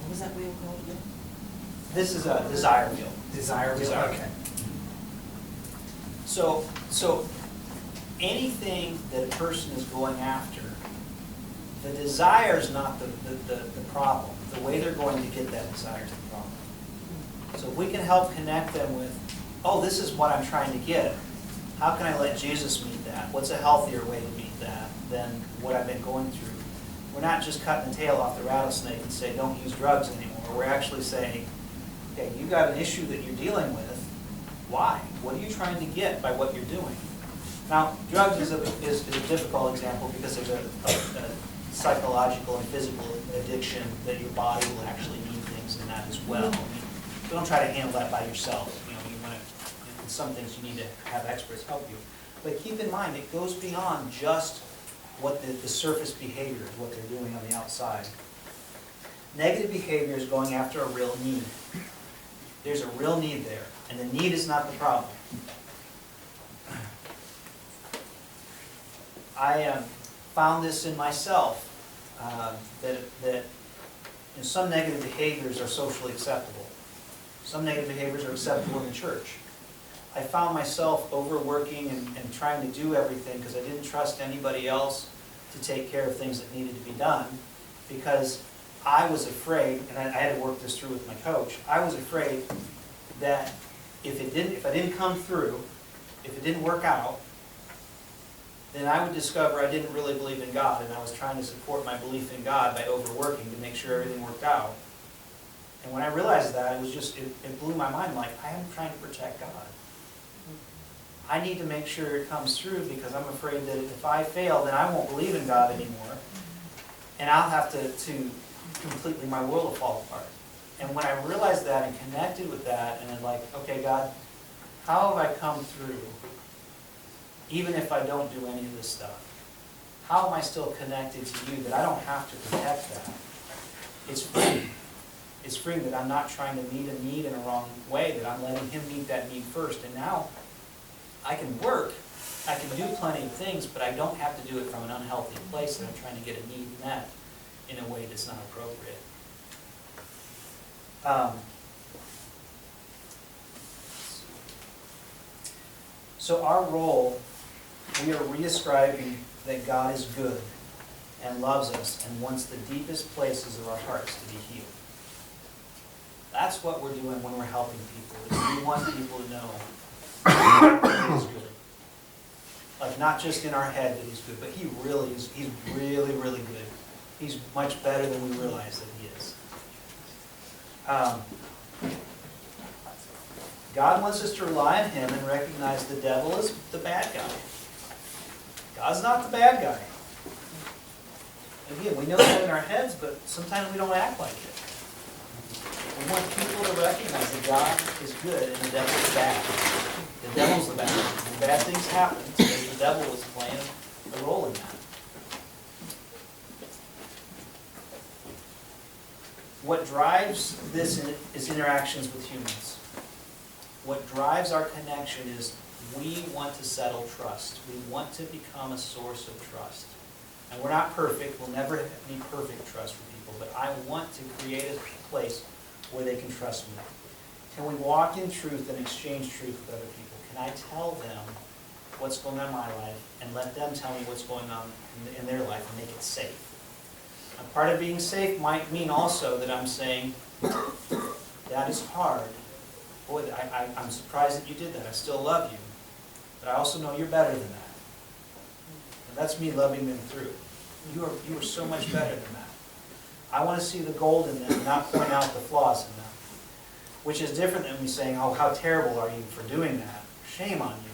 What was that wheel called again? This is a desire wheel. Desire wheel, Desire. okay. So anything that a person is going after, the desire is not the problem. The way they're going to get that desire is the problem. So if we can help connect them with, oh, this is what I'm trying to get. How can I let Jesus meet that? What's a healthier way to meet that than what I've been going through? We're not just cutting the tail off the rattlesnake and say, don't use drugs anymore. We're actually saying, okay, you got an issue that you're dealing with. Why? What are you trying to get by what you're doing? Now, drugs is a difficult example because there's a psychological and physical addiction that your body will actually need things in that as well. I mean, don't try to handle that by yourself. You want to, in some things you need to have experts help you. But keep in mind, it goes beyond just what the surface behavior is, what they're doing on the outside. Negative behavior is going after a real need. There's a real need there, and the need is not the problem. I found this in myself, that some negative behaviors are socially acceptable. Some negative behaviors are acceptable in the church. I found myself overworking and trying to do everything because I didn't trust anybody else to take care of things that needed to be done, because I was afraid, and I had to work this through with my coach, I was afraid that if I didn't come through, if it didn't work out, then I would discover I didn't really believe in God, and I was trying to support my belief in God by overworking to make sure everything worked out. And when I realized that, it blew my mind, like, I am trying to protect God. I need to make sure it comes through, because I'm afraid that if I fail, then I won't believe in God anymore, and I'll have to completely, my world will fall apart. And when I realized that and connected with that, and I'm like, okay, God, how have I come through, even if I don't do any of this stuff? How am I still connected to you that I don't have to protect that? It's free. It's free that I'm not trying to meet a need in a wrong way, that I'm letting him meet that need first. And now I can work, I can do plenty of things, but I don't have to do it from an unhealthy place that I'm trying to get a need met in a way that's not appropriate. So our role, we are reascribing that God is good and loves us and wants the deepest places of our hearts to be healed. That's what we're doing when we're helping people, is we want people to know that He is good. Like, not just in our head that He's good, but He really is. He's really, really good. He's much better than we realize that He is. God wants us to rely on Him and recognize the devil is the bad guy. God's not the bad guy. Again, we know that in our heads, but sometimes we don't act like it. We want people to recognize that God is good and the devil is bad. The devil's the bad guy. When bad things happen, because the devil was playing a role in that. What drives this is interactions with humans. What drives our connection is we want to settle trust. We want to become a source of trust. And we're not perfect. We'll never be perfect trust with people. But I want to create a place where they can trust me. Can we walk in truth and exchange truth with other people? Can I tell them what's going on in my life and let them tell me what's going on in their life and make it safe? And part of being safe might mean also that I'm saying, that is hard. Boy, I'm surprised that you did that. I still love you. But I also know you're better than that. And that's me loving them through. You are so much better than that. I want to see the gold in them and not point out the flaws in them. Which is different than me saying, oh, how terrible are you for doing that? Shame on you.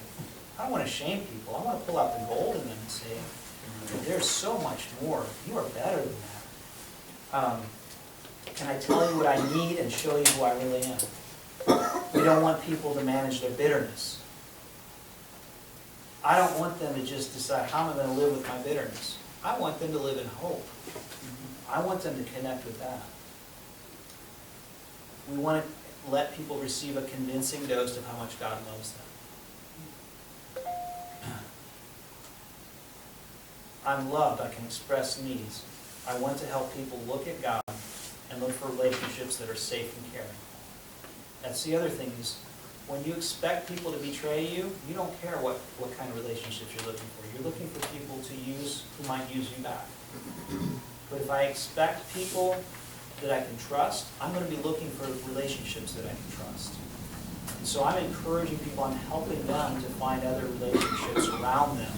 I don't want to shame people. I want to pull out the gold in them and say, there's so much more. You are better than that. Can I tell you what I need and show you who I really am? We don't want people to manage their bitterness. I don't want them to just decide, how am I going to live with my bitterness? I want them to live in hope. I want them to connect with that. We want to let people receive a convincing dose of how much God loves them. I'm loved. I can express needs. I want to help people look at God and look for relationships that are safe and caring. That's the other thing is, when you expect people to betray you, you don't care what kind of relationships you're looking for. You're looking for people to use who might use you back. But if I expect people that I can trust, I'm going to be looking for relationships that I can trust. And so I'm encouraging people, I'm helping them to find other relationships around them,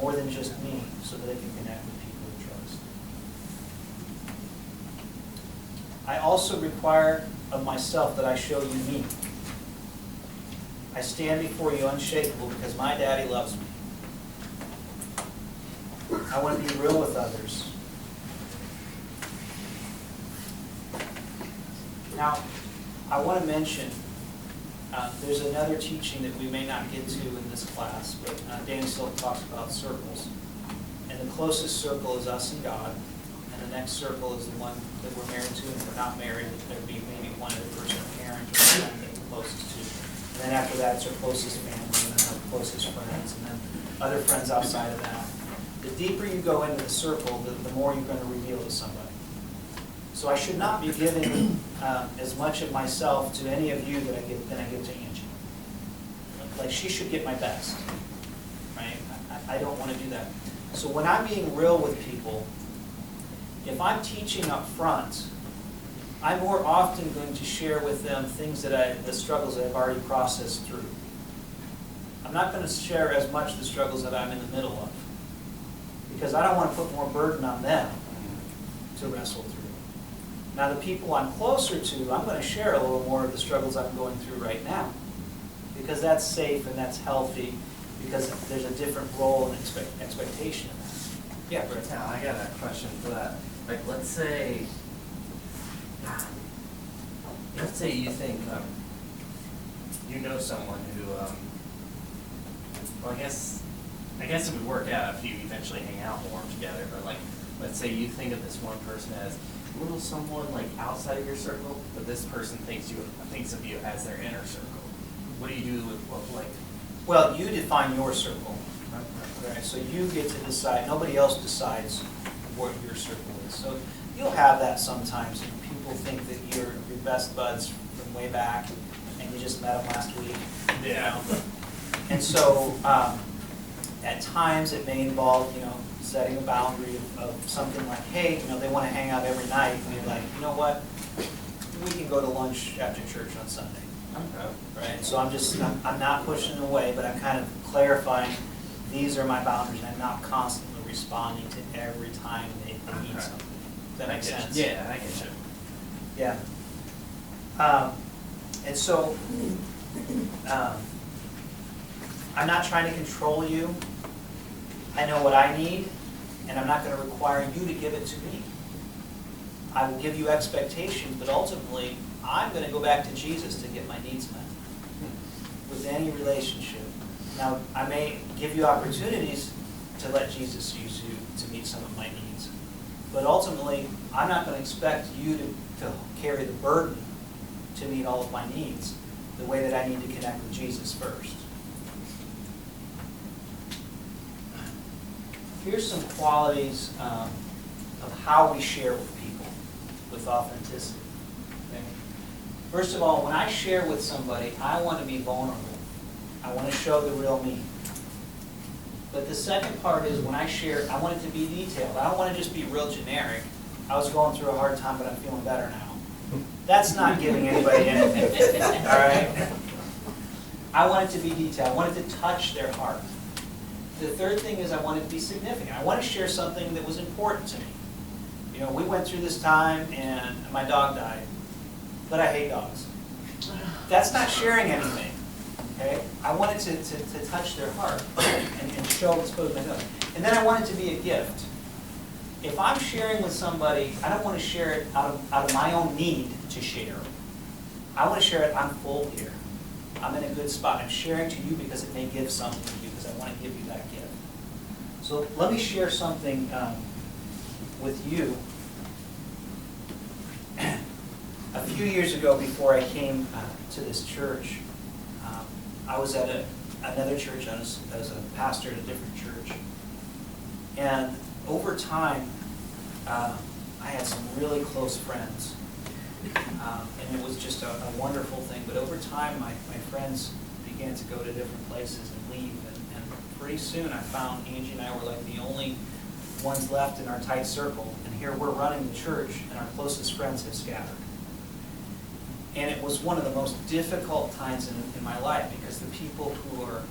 more than just me, so that they can connect with people they trust. I also require of myself that I show you me. I stand before you unshakable because my daddy loves me. I want to be real with others. Now, I want to mention, there's another teaching that we may not get to in this class, but Danny Silk talks about circles. And the closest circle is us and God, and the next circle is the one that we're married to, and if we're not married, there'd be maybe one other person, a parent, or friend that we're closest to. And then after that, it's our closest family, and then our closest friends, and then other friends outside of that. The deeper you go into the circle, the more you're going to reveal to somebody. So I should not be giving as much of myself to any of you than I give to Angie. Like, she should get my best, right? I don't want to do that. So when I'm being real with people, if I'm teaching up front, I'm more often going to share with them things the struggles that I've already processed through. I'm not going to share as much the struggles that I'm in the middle of, because I don't want to put more burden on them to wrestle through. Now the people I'm closer to, I'm going to share a little more of the struggles I'm going through right now, because that's safe and that's healthy, because there's a different role and expectation in that. Yeah, Brett. Now, I got a question for that. Like, let's say you think, you know someone who, well, I guess it would work out if you eventually hang out more together, but like, let's say you think of this one person as a little someone like outside of your circle, but this person thinks of you as their inner circle. What do you do with what, like? Well, you define your circle, right? So you get to decide, nobody else decides what your circle is. So you'll have that sometimes, and people think that you're your best buds from way back, and you just met them last week. Yeah. And so, at times it may involve, setting a boundary of something like, hey, they want to hang out every night, and you're like, you know what? We can go to lunch after church on Sunday. Okay. Right? So I'm not pushing away, but I'm kind of clarifying, these are my boundaries, and I'm not constantly responding to every time they need something. Does that make sense? Yeah, I get you. Yeah. And so, I'm not trying to control you. I know what I need, and I'm not going to require you to give it to me. I will give you expectations, but ultimately, I'm going to go back to Jesus to get my needs met with any relationship. Now, I may give you opportunities to let Jesus use you to meet some of my needs, but ultimately, I'm not going to expect you to carry the burden to meet all of my needs the way that I need to connect with Jesus first. Here's some qualities of how we share with people with authenticity. Okay? First of all, when I share with somebody, I want to be vulnerable. I want to show the real me. But the second part is when I share, I want it to be detailed. I don't want to just be real generic. I was going through a hard time, but I'm feeling better now. That's not giving anybody anything. All right? I want it to be detailed. I want it to touch their heart. The third thing is I want it to be significant. I want to share something that was important to me. We went through this time and my dog died, but I hate dogs. That's not sharing anything. Okay? I want it to touch their heart and show what's supposed to be done. And then I want it to be a gift. If I'm sharing with somebody, I don't want to share it out of my own need to share. I want to share it, I'm full here. I'm in a good spot. I'm sharing to you because it may give something to you, because I want to give you that gift. So let me share something with you. A few years ago, before I came to this church, I was at another church as a pastor at a different church. And over time, I had some really close friends. And it was just a wonderful thing. But over time, my friends began to go to different places and leave. And pretty soon, I found Angie and I were like the only ones left in our tight circle. And here we're running the church, and our closest friends have scattered. And it was one of the most difficult times in my life, because the people who were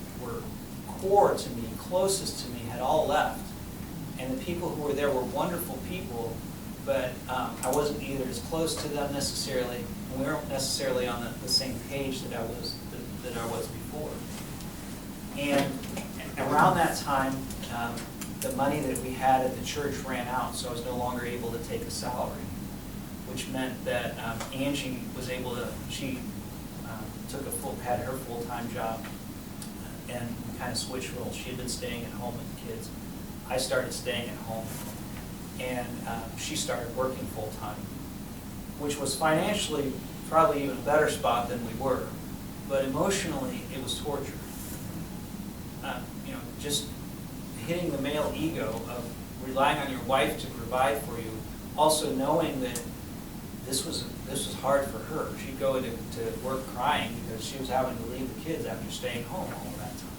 core to me, closest to me, had all left. And the people who were there were wonderful people, but I wasn't either as close to them necessarily, and we weren't necessarily on the same page that I was before. And around that time, the money that we had at the church ran out, so I was no longer able to take a salary, which meant that Angie was able to, she had her full-time job and kind of switched roles. She had been staying at home with the kids. I started staying at home, and she started working full-time, which was financially probably even a better spot than we were, but emotionally it was torture. Just hitting the male ego of relying on your wife to provide for you, also knowing that this was hard for her. She'd go to work crying because she was having to leave the kids after staying home all that time.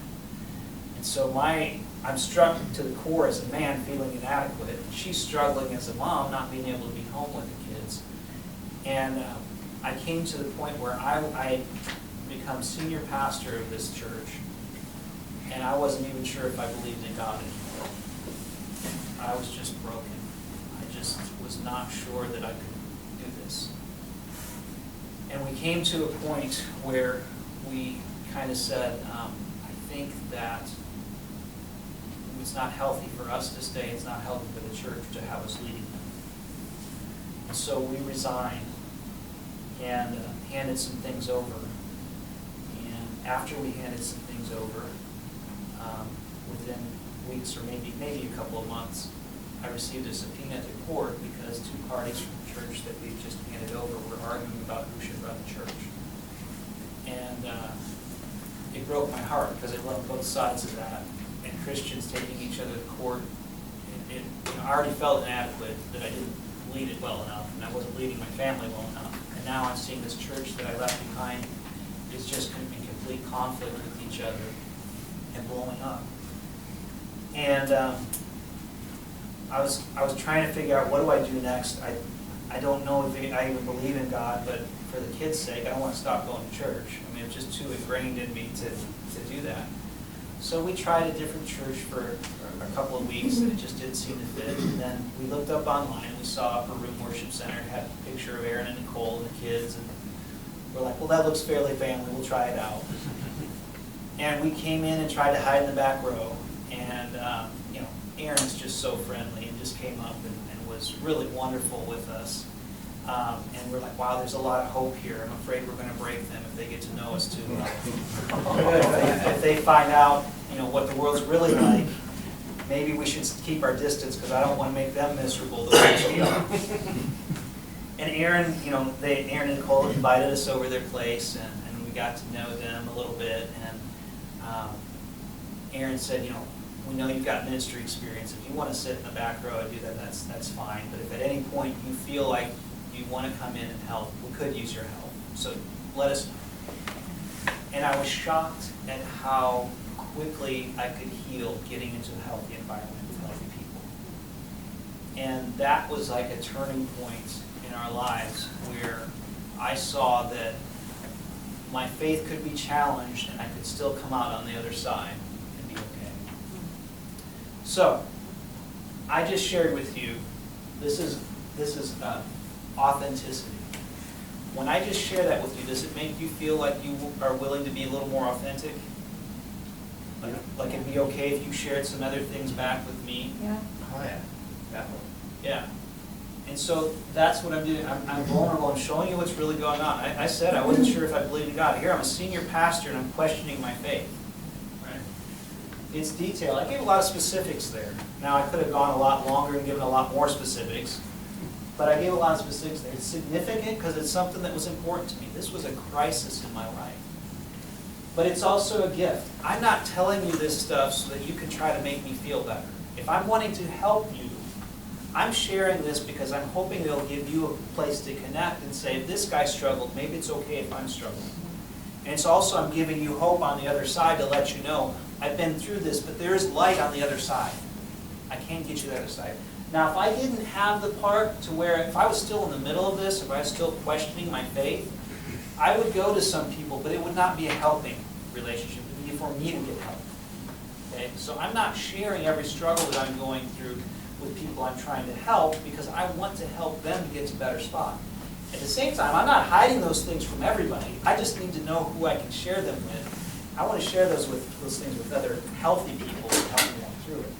And so my I'm struck to the core as a man feeling inadequate. She's struggling as a mom, not being able to be home with the kids. And I came to the point where I become senior pastor of this church, and I wasn't even sure if I believed in God anymore. I was just broken. I just was not sure that I could do this. And we came to a point where we kind of said, I think that it's not healthy for us to stay, it's not healthy for the church to have us leading them. And so we resigned and handed some things over. And after we handed some things over, within weeks or maybe a couple of months, I received a subpoena to court because two parties from the church that we just handed over were arguing about who should run the church. And it broke my heart because I loved both sides of that. And Christians taking each other to court. I already felt inadequate that I didn't lead it well enough, and I wasn't leading my family well enough. And now I'm seeing this church that I left behind is just in complete conflict with each other and blowing up. And I was trying to figure out, what do I do next? I don't know if I even believe in God, but for the kids' sake, I don't want to stop going to church. I mean, it's just too ingrained in me to do that. So we tried a different church for a couple of weeks, and it just didn't seem to fit. And then we looked up online, and we saw Upper Room Worship Center. It had a picture of Aaron and Nicole and the kids, and we're like, well, that looks fairly family. We'll try it out. And we came in and tried to hide in the back row. And Aaron's just so friendly and just came up and was really wonderful with us. And we're like, wow, there's a lot of hope here. I'm afraid we're going to break them if they get to know us too well. If they find out, what the world's really like, maybe we should keep our distance because I don't want to make them miserable the way we are. And Aaron, Aaron and Nicole invited us over their place, and we got to know them a little bit. And Aaron said, we know you've got ministry experience. If you want to sit in the back row and do that, that's fine. But if at any point you feel like you want to come in and help, we could use your help. So let us know. And I was shocked at how quickly I could heal getting into a healthy environment with healthy people. And that was like a turning point in our lives where I saw that my faith could be challenged and I could still come out on the other side and be okay. So, I just shared with you, this is authenticity. When I just share that with you, does it make you feel like you are willing to be a little more authentic? Like it'd be okay if you shared some other things back with me? Yeah. Oh yeah, definitely. Yeah. And so that's what I'm doing. I'm vulnerable. I'm showing you what's really going on. I said I wasn't sure if I believed in God. Here I'm a senior pastor and I'm questioning my faith. Right? It's detailed. I gave a lot of specifics there. Now I could have gone a lot longer and given a lot more specifics, but I gave a lot of specifics there. It's significant because it's something that was important to me. This was a crisis in my life. But it's also a gift. I'm not telling you this stuff so that you can try to make me feel better. If I'm wanting to help you, I'm sharing this because I'm hoping it'll give you a place to connect and say, if this guy struggled, maybe it's okay if I'm struggling. And it's also, I'm giving you hope on the other side to let you know, I've been through this, but there is light on the other side. I can't get you the other side. Now, if I didn't have the part to where, if I was still in the middle of this, if I was still questioning my faith, I would go to some people, but it would not be a helping relationship. It would be for me to get help. Okay? So I'm not sharing every struggle that I'm going through with people I'm trying to help because I want to help them to get to a better spot. At the same time, I'm not hiding those things from everybody. I just need to know who I can share them with. I want to share those things with other healthy people to help me walk through it.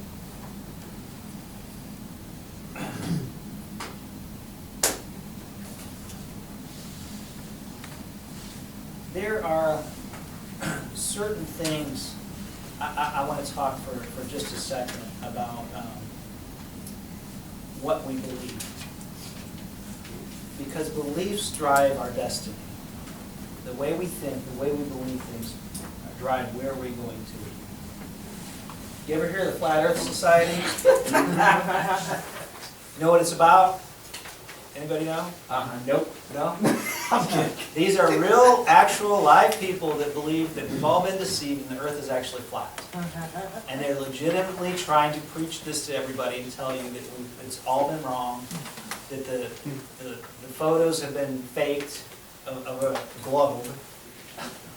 There are certain things I want to talk for just a second about what we believe. Because beliefs drive our destiny. The way we think, the way we believe things drive where we're going to be. You ever hear of the Flat Earth Society? You know what it's about? Anybody know? Nope. No? I'm kidding. These are real, actual, live people that believe that we've all been deceived and the earth is actually flat. And they're legitimately trying to preach this to everybody and tell you that it's all been wrong, that the photos have been faked of a globe.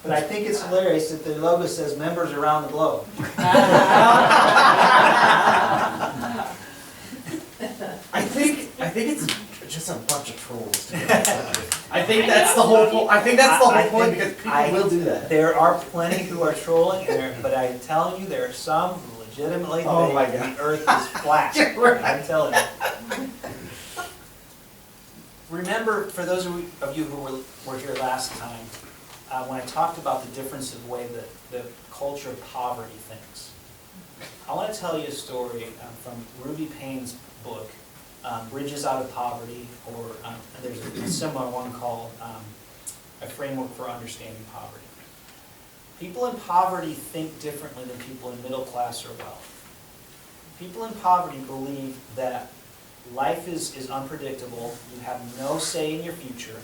But I think it's hilarious that the logo says members around the globe. I think it's just a bunch of trolls. I think that's the whole point. I think that's the whole point because people will do that. There are plenty who are trolling, but I'm telling you, there are some who legitimately Oh my think God. the earth is flat. I'm telling you. Remember, for those of you who were here last time, when I talked about the difference of the way that the culture of poverty thinks. I want to tell you a story from Ruby Payne's book, Bridges Out of Poverty, or there's a similar one called A Framework for Understanding Poverty. People in poverty think differently than people in middle class or wealth. People in poverty believe that life is unpredictable, you have no say in your future,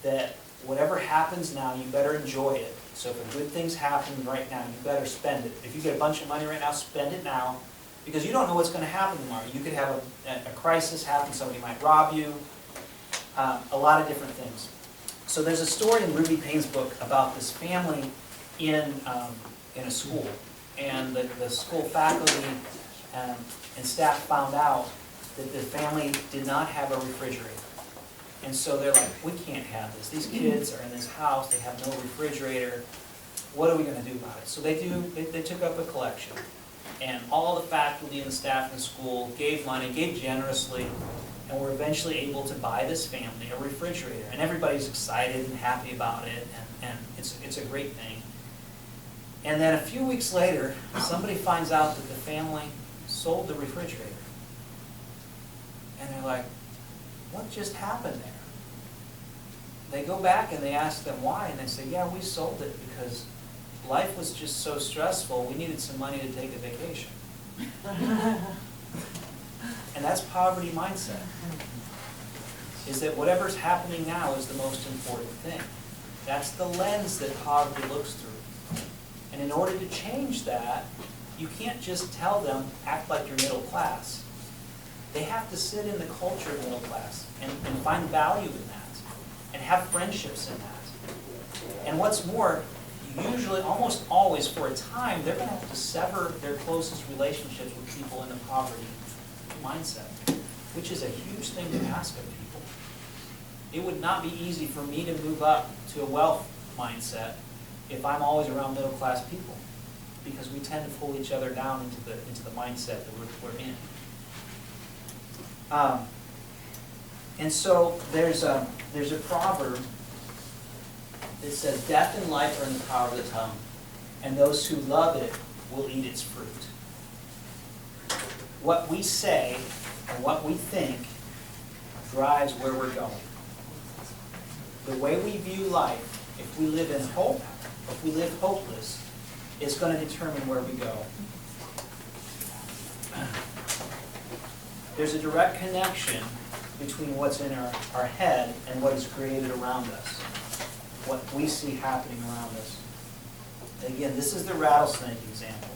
that whatever happens now, you better enjoy it. So if a good thing's happening right now, you better spend it. If you get a bunch of money right now, spend it now, because you don't know what's going to happen tomorrow. You could have a crisis happen, somebody might rob you, a lot of different things. So there's a story in Ruby Payne's book about this family in a school, and the school faculty and staff found out that the family did not have a refrigerator. And so they're like, we can't have this. These kids are in this house, they have no refrigerator. What are we going to do about it? So they took up a collection. And all the faculty and the staff in the school gave money, gave generously, and were eventually able to buy this family a refrigerator. And everybody's excited and happy about it, and it's a great thing. And then a few weeks later, somebody finds out that the family sold the refrigerator. And they're like, what just happened there? They go back and they ask them why, and they say, yeah, we sold it because life was just so stressful, we needed some money to take a vacation. And that's poverty mindset, is that whatever's happening now is the most important thing. That's the lens that poverty looks through. And in order to change that, you can't just tell them, act like you're middle class. They have to sit in the culture of middle class and find value in that and have friendships in that. And what's more, usually, almost always for a time, they're going to have to sever their closest relationships with people in the poverty mindset, which is a huge thing to ask of people. It would not be easy for me to move up to a wealth mindset if I'm always around middle class people, because we tend to pull each other down into the mindset that we're in. And so there's a proverb that says, death and life are in the power of the tongue, and those who love it will eat its fruit. What we say and what we think drives where we're going. The way we view life, if we live in hope, if we live hopeless, is going to determine where we go. There's a direct connection between what's in our head and what is created around us, what we see happening around us. And again, this is the rattlesnake example.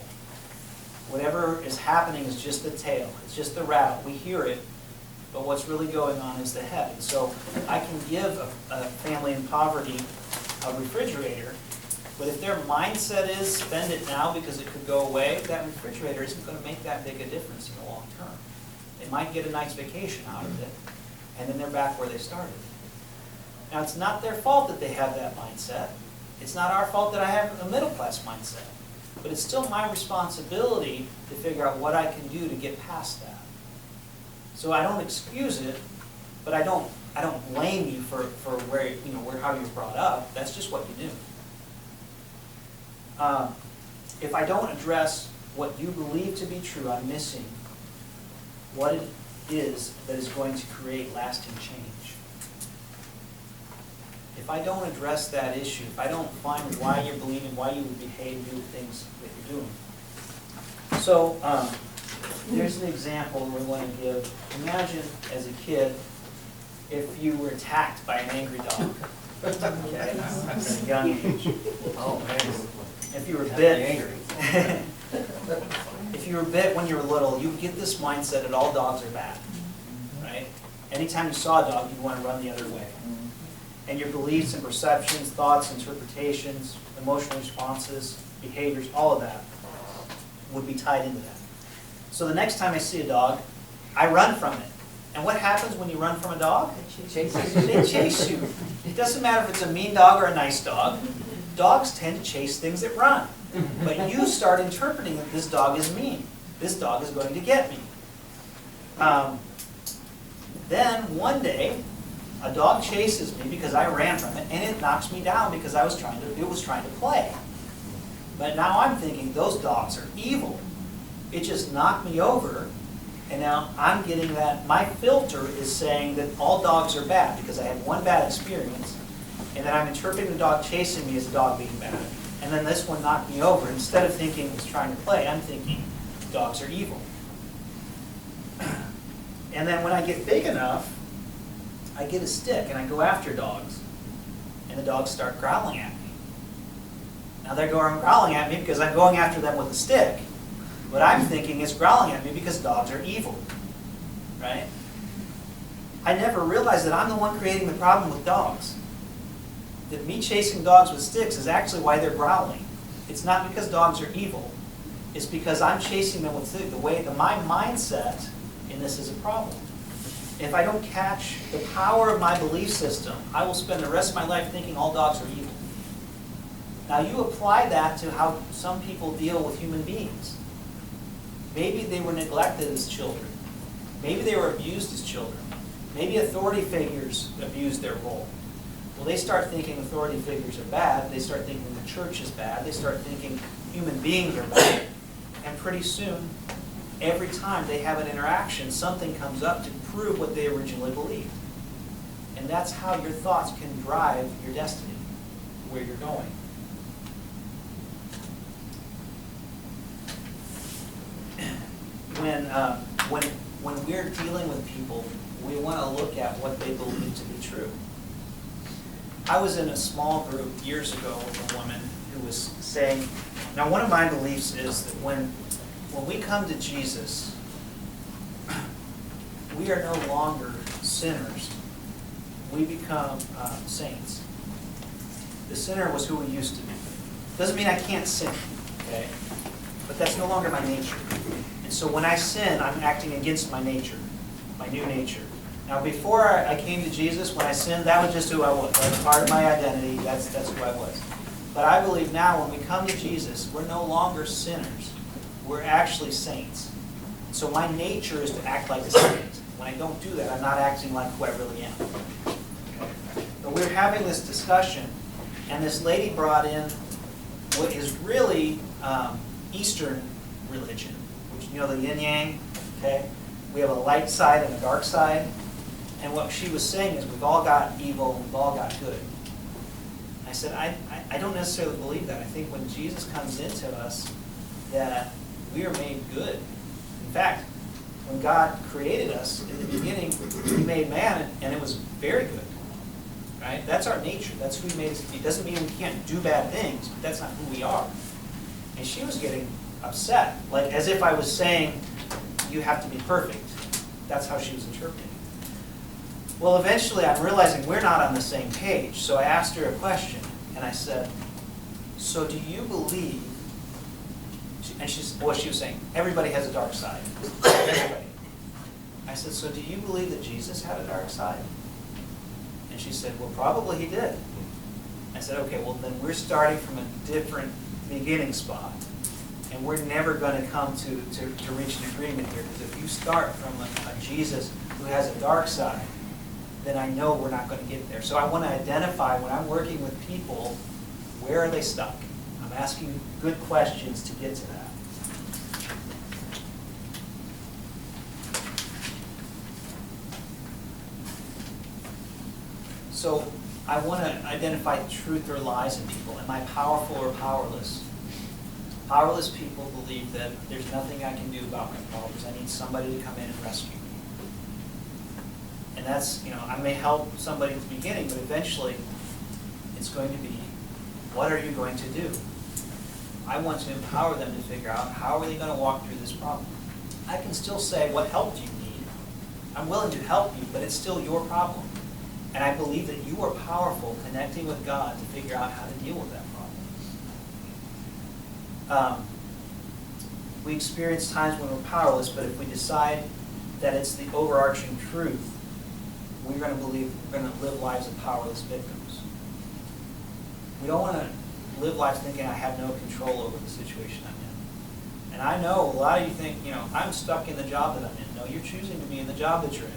Whatever is happening is just the tail. It's just the rattle. We hear it, but what's really going on is the head. And so I can give a family in poverty a refrigerator, but if their mindset is spend it now because it could go away, that refrigerator isn't going to make that big a difference in the long term. They might get a nice vacation out of it, and then they're back where they started. Now, it's not their fault that they have that mindset. It's not our fault that I have a middle class mindset. But it's still my responsibility to figure out what I can do to get past that. So I don't excuse it, but I don't blame you for where how you were brought up. That's just what you do. If I don't address what you believe to be true, I'm missing what it is that is going to create lasting change. If I don't address that issue, if I don't find why you're believing, why you would behave, do the things that you're doing. So there's an example we want to give. Imagine as a kid, if you were attacked by an angry dog, okay, at a young age. Oh, man. If you were Have to bit, be angry. if you were bit when you were little, you get this mindset that all dogs are bad, right? Anytime you saw a dog, you want to run the other way. And your beliefs and perceptions, thoughts, interpretations, emotional responses, behaviors, all of that would be tied into that. So the next time I see a dog, I run from it. And what happens when you run from a dog? They chase you. It doesn't matter if it's a mean dog or a nice dog. Dogs tend to chase things that run. But you start interpreting that this dog is mean. This dog is going to get me. Then one day, a dog chases me because I ran from it, and it knocks me down because it was trying to play. But now I'm thinking those dogs are evil. It just knocked me over, and now I'm getting that. My filter is saying that all dogs are bad because I had one bad experience, and then I'm interpreting the dog chasing me as a dog being bad. And then this one knocked me over. Instead of thinking it was trying to play, I'm thinking dogs are evil. And then when I get big enough, I get a stick and I go after dogs. And the dogs start growling at me. Now they're growling at me because I'm going after them with a stick. But I'm thinking it's growling at me because dogs are evil. Right? I never realized that I'm the one creating the problem with dogs. That me chasing dogs with sticks is actually why they're growling. It's not because dogs are evil. It's because I'm chasing them with sticks. My mindset in this is a problem. If I don't catch the power of my belief system, I will spend the rest of my life thinking all dogs are evil. Now you apply that to how some people deal with human beings. Maybe they were neglected as children. Maybe they were abused as children. Maybe authority figures abused their role. Well, they start thinking authority figures are bad. They start thinking the church is bad. They start thinking human beings are bad. And pretty soon, every time they have an interaction, something comes up to prove what they originally believed. And that's how your thoughts can drive your destiny, where you're going. When we're dealing with people, we want to look at what they believe to be true. I was in a small group years ago with a woman who was saying, now one of my beliefs is that when we come to Jesus, we are no longer sinners. We become saints. The sinner was who we used to be. Doesn't mean I can't sin, okay? But that's no longer my nature. And so when I sin, I'm acting against my nature, my new nature. Now before I came to Jesus, when I sinned, that was just who I was. That was part of my identity. That's who I was. But I believe now when we come to Jesus, we're no longer sinners. We're actually saints. So my nature is to act like a saint. When I don't do that, I'm not acting like who I really am. Okay? But we're having this discussion, and this lady brought in what is really Eastern religion, which, you know, the yin-yang, okay? We have a light side and a dark side. And what she was saying is we've all got evil and we've all got good. I said, I don't necessarily believe that. I think when Jesus comes into us, that we are made good. In fact, when God created us in the beginning, He made man, and it was very good. Right? That's our nature. That's who He made us to be. It doesn't mean we can't do bad things, but that's not who we are. And she was getting upset, like as if I was saying, you have to be perfect. That's how she was interpreting it. Well, eventually I'm realizing we're not on the same page, so I asked her a question, and I said, so do you believe, and she was saying, everybody has a dark side. Everybody. I said, so do you believe that Jesus had a dark side? And she said, well, probably He did. I said, okay, well then we're starting from a different beginning spot. And we're never going to come to reach an agreement here, because if you start from a Jesus who has a dark side, then I know we're not going to get there. So I want to identify, when I'm working with people, where are they stuck? I'm asking good questions to get to that. So I want to identify truth or lies in people. Am I powerful or powerless? Powerless people believe that there's nothing I can do about my problems. I need somebody to come in and rescue me. And that's, I may help somebody at the beginning, but eventually it's going to be, what are you going to do? I want to empower them to figure out how are they going to walk through this problem. I can still say, what help do you need? I'm willing to help you, but it's still your problem. And I believe that you are powerful connecting with God to figure out how to deal with that problem. We experience times when we're powerless, but if we decide that it's the overarching truth, we're going to live lives of powerless victims. We don't want to live lives thinking I have no control over the situation I'm in. And I know a lot of you think, I'm stuck in the job that I'm in. No, you're choosing to be in the job that you're in.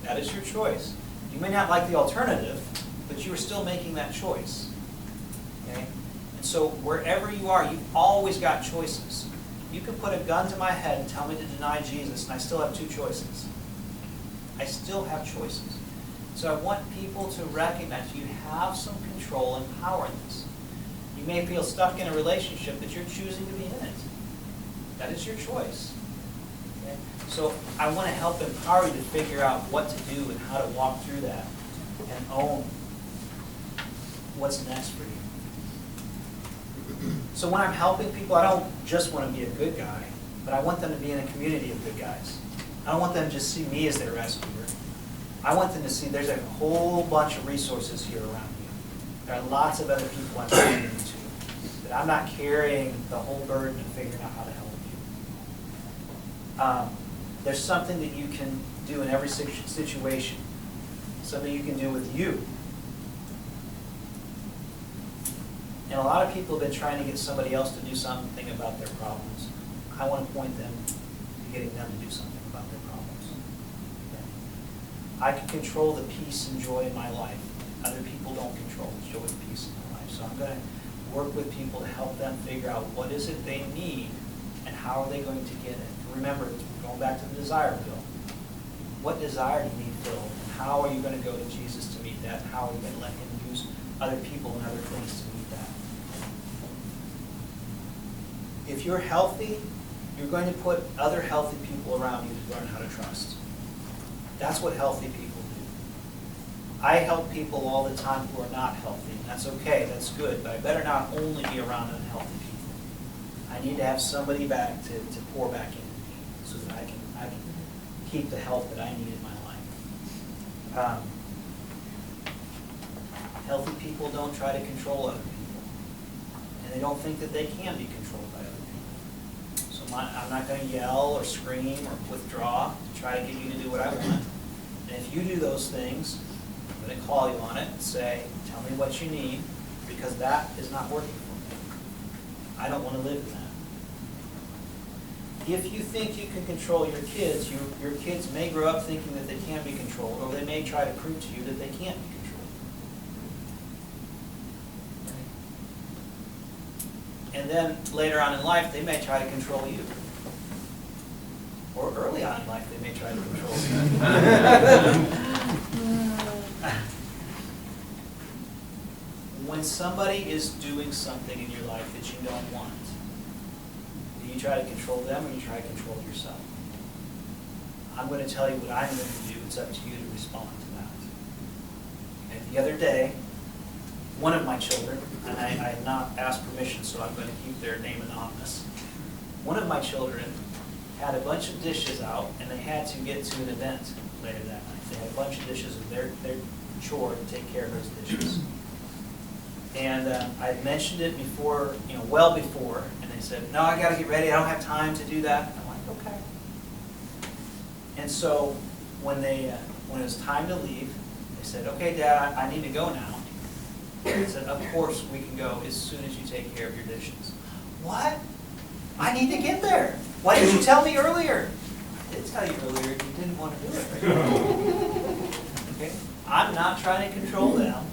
That is your choice. You may not like the alternative, but you are still making that choice. Okay? And so wherever you are, you've always got choices. You can put a gun to my head and tell me to deny Jesus, and I still have two choices. I still have choices. So I want people to recognize you have some control and power in this. You may feel stuck in a relationship, but you're choosing to be in it. That is your choice. Okay? So I want to help empower you to figure out what to do and how to walk through that and own what's next for you. So when I'm helping people, I don't just want to be a good guy, but I want them to be in a community of good guys. I don't want them to just see me as their rescuer. I want them to see there's a whole bunch of resources here around you. There are lots of other people I'm talking to, that I'm not carrying the whole burden of figuring out how to help you. There's something that you can do in every situation, something you can do with you. And a lot of people have been trying to get somebody else to do something about their problems. I want to point them to getting them to do something about their problems. Okay? I can control the peace and joy in my life. Other people don't control the joy and peace in their life. So I'm going to work with people to help them figure out what is it they need and how are they going to get it. Remember, going back to the desire wheel. What desire do you need filled? And how are you going to go to Jesus to meet that? How are you going to let him use other people and other things to meet that? If you're healthy, you're going to put other healthy people around you to learn how to trust. That's what healthy people do. I help people all the time who are not healthy, and that's okay, that's good, but I better not only be around unhealthy people. I need to have somebody back to pour back into me so that I can keep the health that I need in my life. Healthy people don't try to control other people, and they don't think that they can be controlled by other people. So I'm not going to yell or scream or withdraw to try to get you to do what I want. And if you do those things, I'm going to call you on it and say, tell me what you need, because that is not working for me. I don't want to live in that. If you think you can control your kids, your kids may grow up thinking that they can't be controlled, or they may try to prove to you that they can't be controlled. And then later on in life, they may try to control you. Or early on in life, they may try to control you. When somebody is doing something in your life that you don't want, do you try to control them or do you try to control yourself? I'm going to tell you what I'm going to do. It's up to you to respond to that. And the other day, one of my children, and I had not asked permission, so I'm going to keep their name anonymous. One of my children had a bunch of dishes out, and they had to get to an event later that night. They had a bunch of dishes, and their chore to take care of those dishes. And I mentioned it before, well before, and they said, no, I got to get ready. I don't have time to do that. And I'm like, okay. And so when it was time to leave, they said, okay, Dad, I need to go now. And I said, of course we can go as soon as you take care of your dishes. What? I need to get there. Why didn't you tell me earlier? I did tell you earlier, you didn't want to do it, right? Okay? I'm not trying to control them,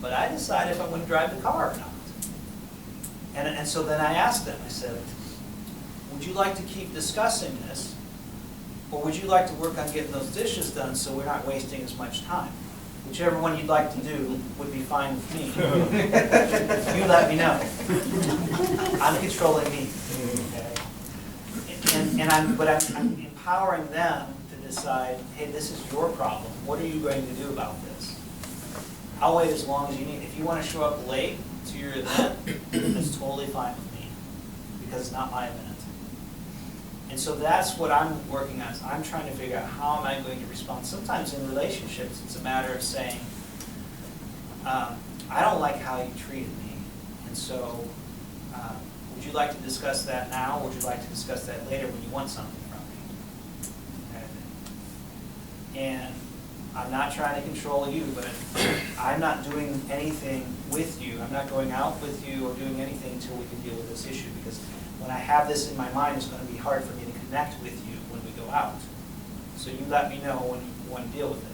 but I decide if I'm going to drive the car or not. And so then I asked them, I said, would you like to keep discussing this, or would you like to work on getting those dishes done so we're not wasting as much time? Whichever one you'd like to do would be fine with me. You let me know. I'm controlling me. Okay? But I'm empowering them to decide, hey, this is your problem. What are you going to do about this? I'll wait as long as you need. If you want to show up late to your event, that's totally fine with me, because it's not my event. And so that's what I'm working on. Is I'm trying to figure out how am I going to respond. Sometimes in relationships, it's a matter of saying, I don't like how you treated me, and so would you like to discuss that now, or would you like to discuss that later when you want something from me? Kind of thing. And I'm not trying to control you, but I'm not doing anything with you. I'm not going out with you or doing anything until we can deal with this issue, because when I have this in my mind, it's going to be hard for me to connect with you when we go out. So you let me know when you want to deal with it.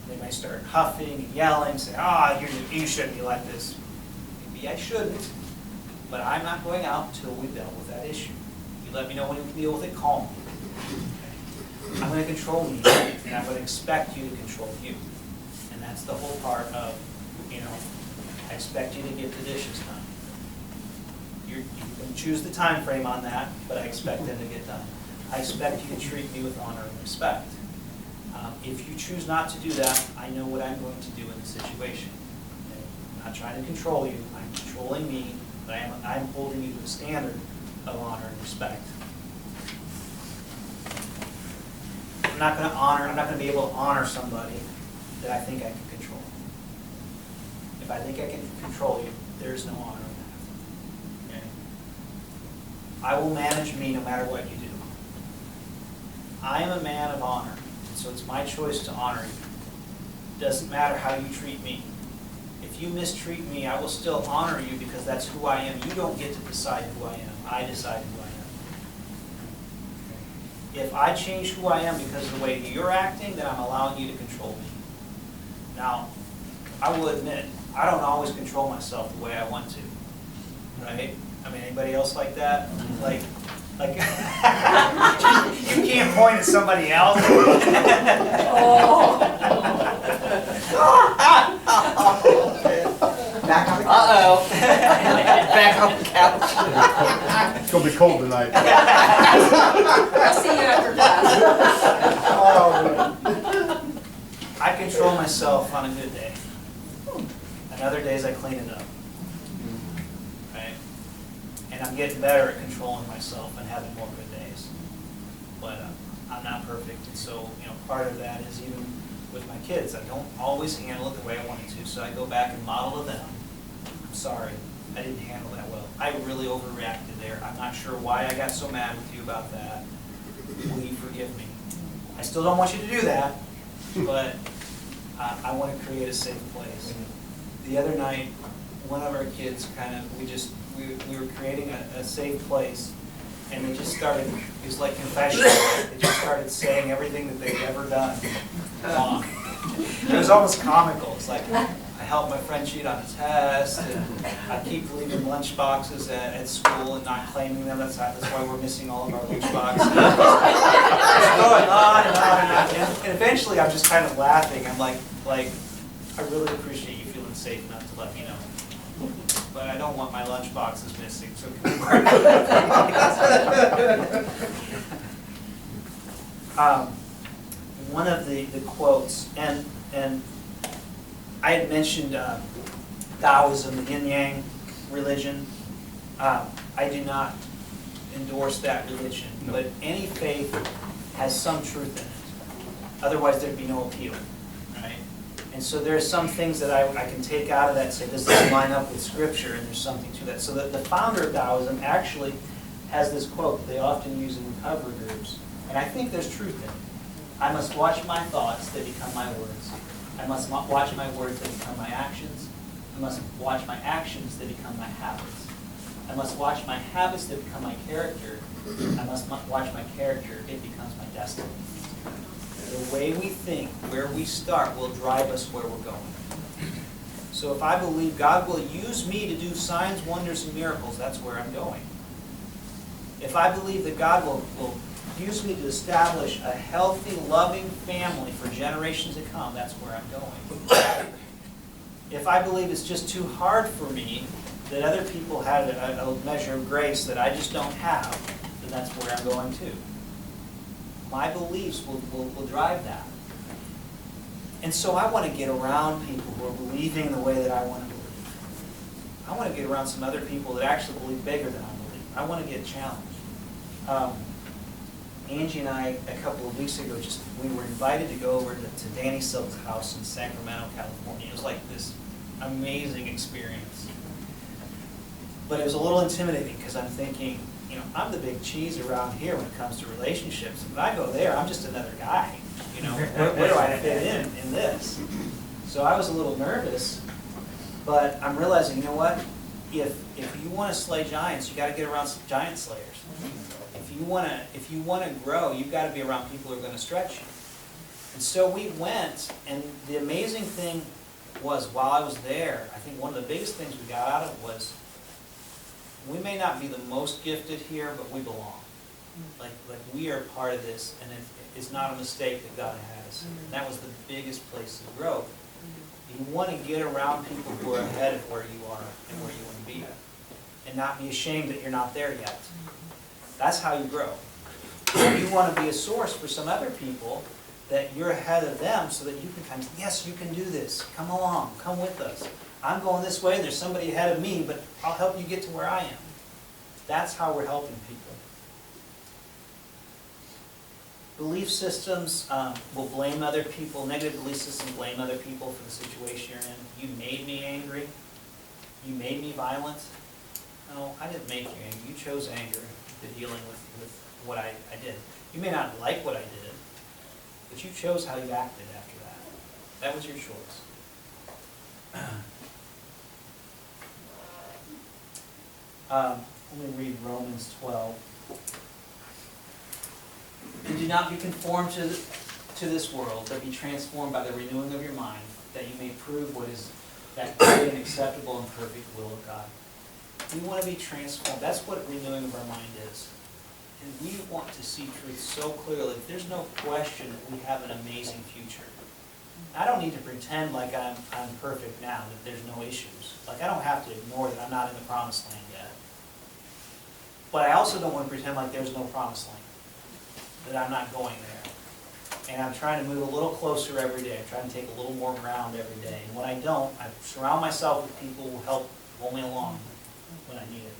They might start huffing and yelling, say, you shouldn't be like this. Maybe I shouldn't, but I'm not going out until we've dealt with that issue. You let me know when you can deal with it calmly. Okay? I'm going to control you, and I'm going to expect you to control you. And that's the whole part of, I expect you to get the dishes done. You can choose the time frame on that, but I expect them to get done. I expect you to treat me with honor and respect. If you choose not to do that, I know what I'm going to do in the situation. Okay? I'm not trying to control you. I'm controlling me, but I'm holding you to a standard of honor and respect. I'm not going to be able to honor somebody that I think I can control. If I think I can control you, there's no honor in that. Okay? I will manage me no matter what you do. I am a man of honor, so it's my choice to honor you. Doesn't matter how you treat me. If you mistreat me, I will still honor you because that's who I am. You don't get to decide who I am. I decide who I am. If I change who I am because of the way you're acting, then I'm allowing you to control me. Now, I will admit, I don't always control myself the way I want to, right? I mean, anybody else like that? Like you can't point at somebody else. Back on the couch. Uh-oh. Back on the couch. It's gonna be cold tonight. I'll see you after class. I control myself on a good day. And other days I clean it up. Right? And I'm getting better at controlling myself and having more good days. But I'm not perfect, and so part of that is even with my kids. I don't always handle it the way I wanted to, so I go back and model to them. I'm sorry, I didn't handle that well. I really overreacted there. I'm not sure why I got so mad with you about that. Will you forgive me? I still don't want you to do that, but I want to create a safe place. The other night, one of our kids we were creating a safe place, and they just started, it was like confession. They just started saying everything that they'd ever done wrong. It was almost comical. It's like, I helped my friend cheat on a test, and I keep leaving lunch boxes at school and not claiming them. That's why we're missing all of our lunch boxes. It's going on and on and on. And eventually I'm just kind of laughing. I'm like, I really appreciate you feeling safe enough to let me know. But I don't want my lunch boxes missing, so can we work on that? One of the quotes, and I had mentioned Taoism, the yin-yang religion. I do not endorse that religion, but any faith has some truth in it. Otherwise, there'd be no appeal, right? And so there are some things that I can take out of that and say, does this line up with Scripture? And there's something to that. So the founder of Taoism actually has this quote that they often use in recovery groups, and I think there's truth in it. I must watch my thoughts, they become my words. I must watch my words, they become my actions. I must watch my actions, they become my habits. I must watch my habits, they become my character. I must watch my character, it becomes my destiny. The way we think, where we start, will drive us where we're going. So if I believe God will use me to do signs, wonders, and miracles, that's where I'm going. If I believe that God will use me to establish a healthy, loving family for generations to come, that's where I'm going. If I believe it's just too hard for me, that other people have a measure of grace that I just don't have, then that's where I'm going too. My beliefs will drive that. And so I want to get around people who are believing the way that I want to believe. I want to get around some other people that actually believe bigger than I believe. I want to get challenged. Angie and I, a couple of weeks ago, we were invited to go over to Danny Silk's house in Sacramento, California. It was like this amazing experience. But it was a little intimidating because I'm thinking, I'm the big cheese around here when it comes to relationships. If I go there, I'm just another guy. Where do I fit in this? So I was a little nervous, but I'm realizing, you know what? If you want to slay giants, you got to get around some giant slayers. If you want to grow, you've got to be around people who are going to stretch you. And so we went, and the amazing thing was, while I was there, I think one of the biggest things we got out of it was, we may not be the most gifted here, but we belong. Like we are part of this, and it's not a mistake that God had us. And that was the biggest place to grow. You want to get around people who are ahead of where you are and where you want to be, and not be ashamed that you're not there yet. That's how you grow. You want to be a source for some other people that you're ahead of them, so that you can kind of, yes, you can do this. Come along, come with us. I'm going this way, there's somebody ahead of me, but I'll help you get to where I am. That's how we're helping people. Belief systems will blame other people. Negative belief systems blame other people for the situation you're in. You made me angry. You made me violent. No, I didn't make you angry. You chose anger to dealing with what I did. You may not like what I did, but you chose how you acted after that. That was your choice. Let me read Romans 12. And do not be conformed to this world, but be transformed by the renewing of your mind, that you may prove what is that good and acceptable and perfect will of God. We want to be transformed. That's what renewing of our mind is. And we want to see truth so clearly. There's no question that we have an amazing future. I don't need to pretend like I'm perfect now, that there's no issues. Like I don't have to ignore that I'm not in the promised land yet. But I also don't want to pretend like there's no promised land, that I'm not going there. And I'm trying to move a little closer every day. I'm trying to take a little more ground every day. And when I don't, I surround myself with people who help pull me along when I need it.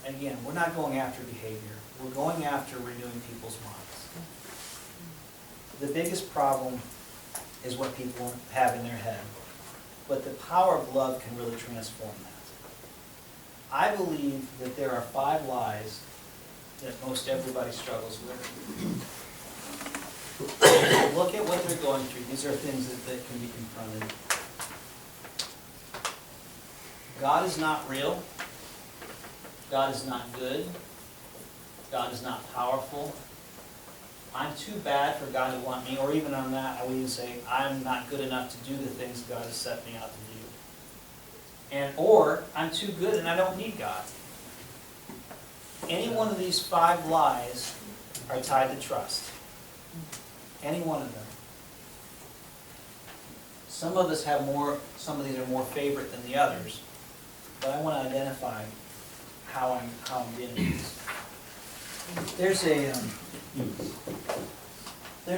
Again, we're not going after behavior. We're going after renewing people's minds. The biggest problem is what people have in their head. But the power of love can really transform that. I believe that there are 5 lies that most everybody struggles with. Look at what they're going through. These are things that can be confronted. God is not real. God is not good. God is not powerful. I'm too bad for God to want me, or even on that, I would even say, I'm not good enough to do the things God has set me out to do. Or, I'm too good and I don't need God. Any one of these 5 lies are tied to trust. Any one of them. Some of us have more, some of these are more favorite than the others, but I want to identify how I'm getting these. There's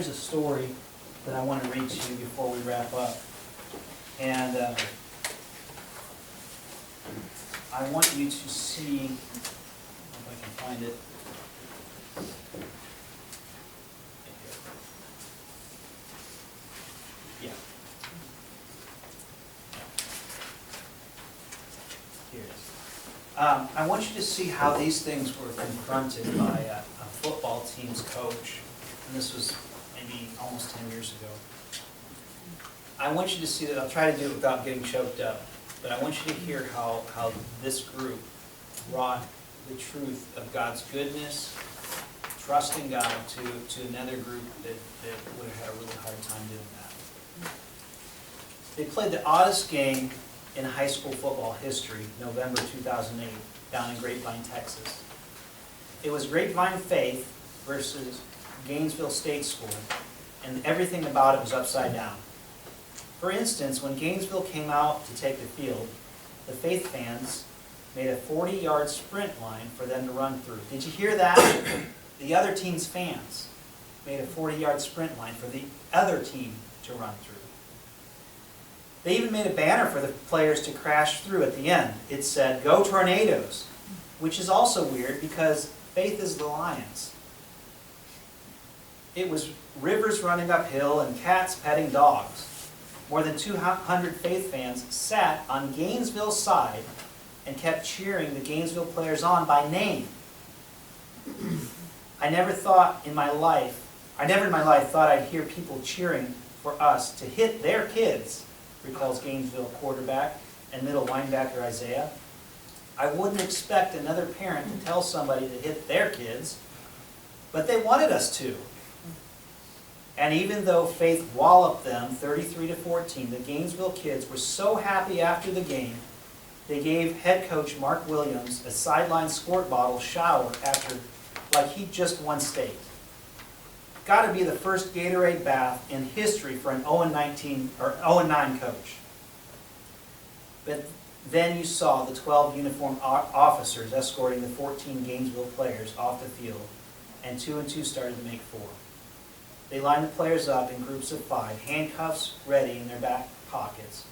a story that I want to read to you before we wrap up. And I want you to see, if I can find it. Yeah. Here it is. I want you to see how these things were confronted by a football team's coach. And this was maybe almost 10 years ago. I want you to see that. I'll try to do it without getting choked up. But I want you to hear how this group brought the truth of God's goodness, trusting God, to another group that would have had a really hard time doing that. They played the oddest game in high school football history, November 2008, down in Grapevine, Texas. It was Grapevine Faith versus Gainesville State School, and everything about it was upside down. For instance, when Gainesville came out to take the field, the Faith fans made a 40-yard sprint line for them to run through. Did you hear that? The other team's fans made a 40-yard sprint line for the other team to run through. They even made a banner for the players to crash through at the end. It said, "Go Tornadoes," which is also weird because Faith is the Lions. It was rivers running uphill and cats petting dogs. More than 200 Faith fans sat on Gainesville's side and kept cheering the Gainesville players on by name. I never in my life thought I'd hear people cheering for us to hit their kids, recalls Gainesville quarterback and middle linebacker Isaiah. I wouldn't expect another parent to tell somebody to hit their kids, but they wanted us to. And even though Faith walloped them 33-14, the Gainesville kids were so happy after the game, they gave head coach Mark Williams a sideline squirt bottle shower after, like he'd just won state. Got to be the first Gatorade bath in history for an 0-9 coach. But then you saw the 12 uniformed officers escorting the 14 Gainesville players off the field, and 2 and 2 started to make 4. They lined the players up in groups of 5, handcuffs ready in their back pockets,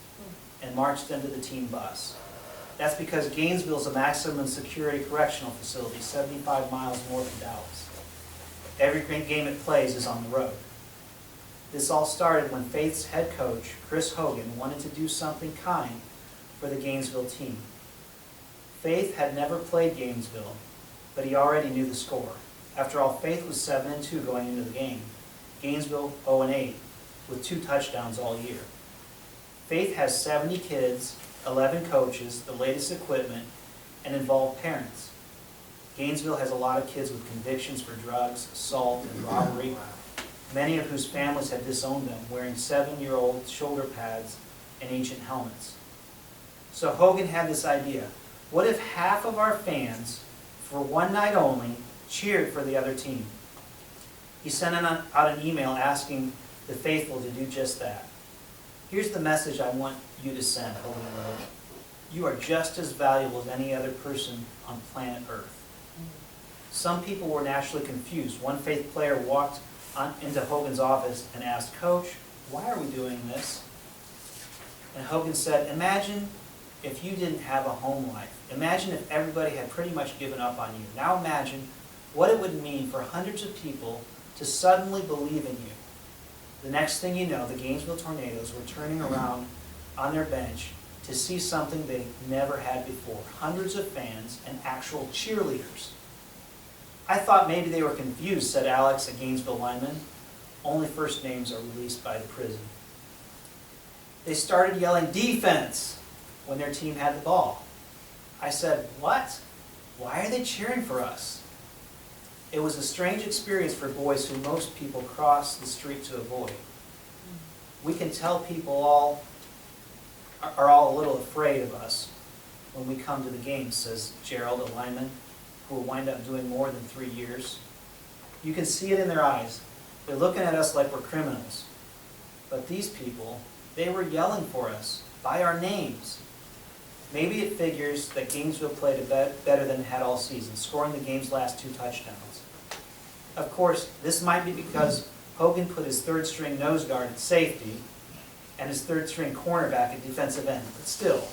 and marched them to the team bus. That's because Gainesville is a maximum security correctional facility 75 miles north of Dallas. Every game it plays is on the road. This all started when Faith's head coach, Chris Hogan, wanted to do something kind for the Gainesville team. Faith had never played Gainesville, but he already knew the score. After all, Faith was 7-2 going into the game. Gainesville 0-8, with 2 touchdowns all year. Faith has 70 kids, 11 coaches, the latest equipment, and involved parents. Gainesville has a lot of kids with convictions for drugs, assault, and robbery, many of whose families have disowned them, wearing 7-year-old shoulder pads and ancient helmets. So Hogan had this idea. What if half of our fans, for one night only, cheered for the other team? He sent out an email asking the faithful to do just that. Here's the message I want you to send, Hogan wrote. You are just as valuable as any other person on planet Earth. Some people were naturally confused. One Faith player walked into Hogan's office and asked, "Coach, why are we doing this?" And Hogan said, "Imagine if you didn't have a home life. Imagine if everybody had pretty much given up on you. Now imagine what it would mean for hundreds of people to suddenly believe in you." The next thing you know, the Gainesville Tornadoes were turning around on their bench to see something they never had before. Hundreds of fans and actual cheerleaders. "I thought maybe they were confused," said Alex, a Gainesville lineman. "Only first names are released by the prison." They started yelling "defense" when their team had the ball. I said, "What? Why are they cheering for us?" It was a strange experience for boys who most people cross the street to avoid. We can tell people are all a little afraid of us when we come to the games, says Gerald, a lineman, who will wind up doing more than 3 years. You can see it in their eyes. They're looking at us like we're criminals. But these people, they were yelling for us by our names. Maybe it figures that Gainesville played better than it had all season, scoring the game's last 2 touchdowns. Of course, this might be because Hogan put his third-string nose guard at safety and his third-string cornerback at defensive end, but still.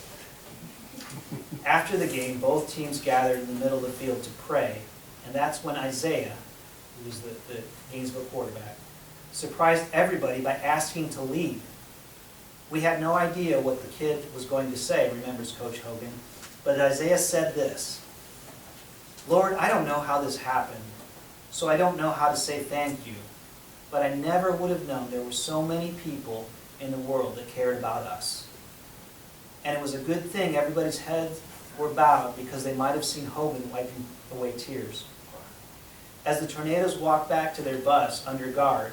After the game, both teams gathered in the middle of the field to pray, and that's when Isaiah, who was the Gainesville quarterback, surprised everybody by asking to leave. We had no idea what the kid was going to say, remembers Coach Hogan, but Isaiah said this: "Lord, I don't know how this happened, so I don't know how to say thank you, but I never would have known there were so many people in the world that cared about us." And it was a good thing everybody's heads were bowed because they might have seen Hogan wiping away tears. As the Tornadoes walked back to their bus under guard,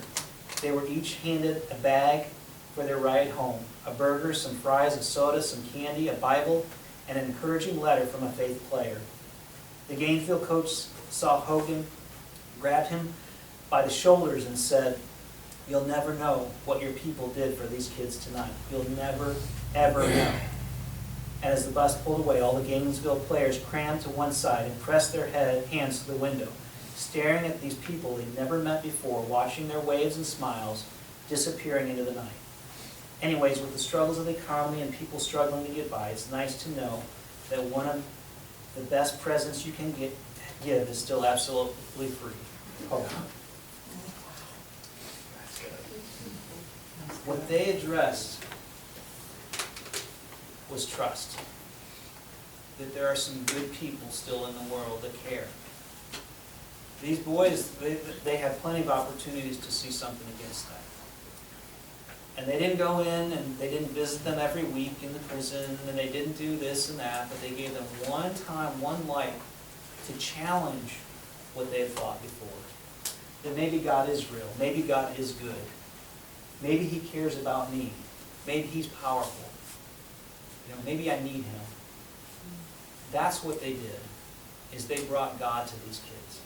they were each handed a bag for their ride home, a burger, some fries, a soda, some candy, a Bible, and an encouraging letter from a Faith player. The Gainesville coach saw Hogan, grabbed him by the shoulders and said, "You'll never know what your people did for these kids tonight. You'll never, ever know." And as the bus pulled away, all the Gainesville players crammed to one side and pressed their hands to the window, staring at these people they'd never met before, watching their waves and smiles disappearing into the night. Anyways, with the struggles of the economy and people struggling to get by, it's nice to know that one of the best presents you can give is still absolutely free. Hope. What they addressed was trust. That there are some good people still in the world that care. These boys, they had plenty of opportunities to see something against that. And they didn't go in and they didn't visit them every week in the prison, and they didn't do this and that, but they gave them one time, one light to challenge what they had thought before. That maybe God is real, maybe God is good, maybe He cares about me, maybe He's powerful, maybe I need Him. That's what they did, is they brought God to these kids.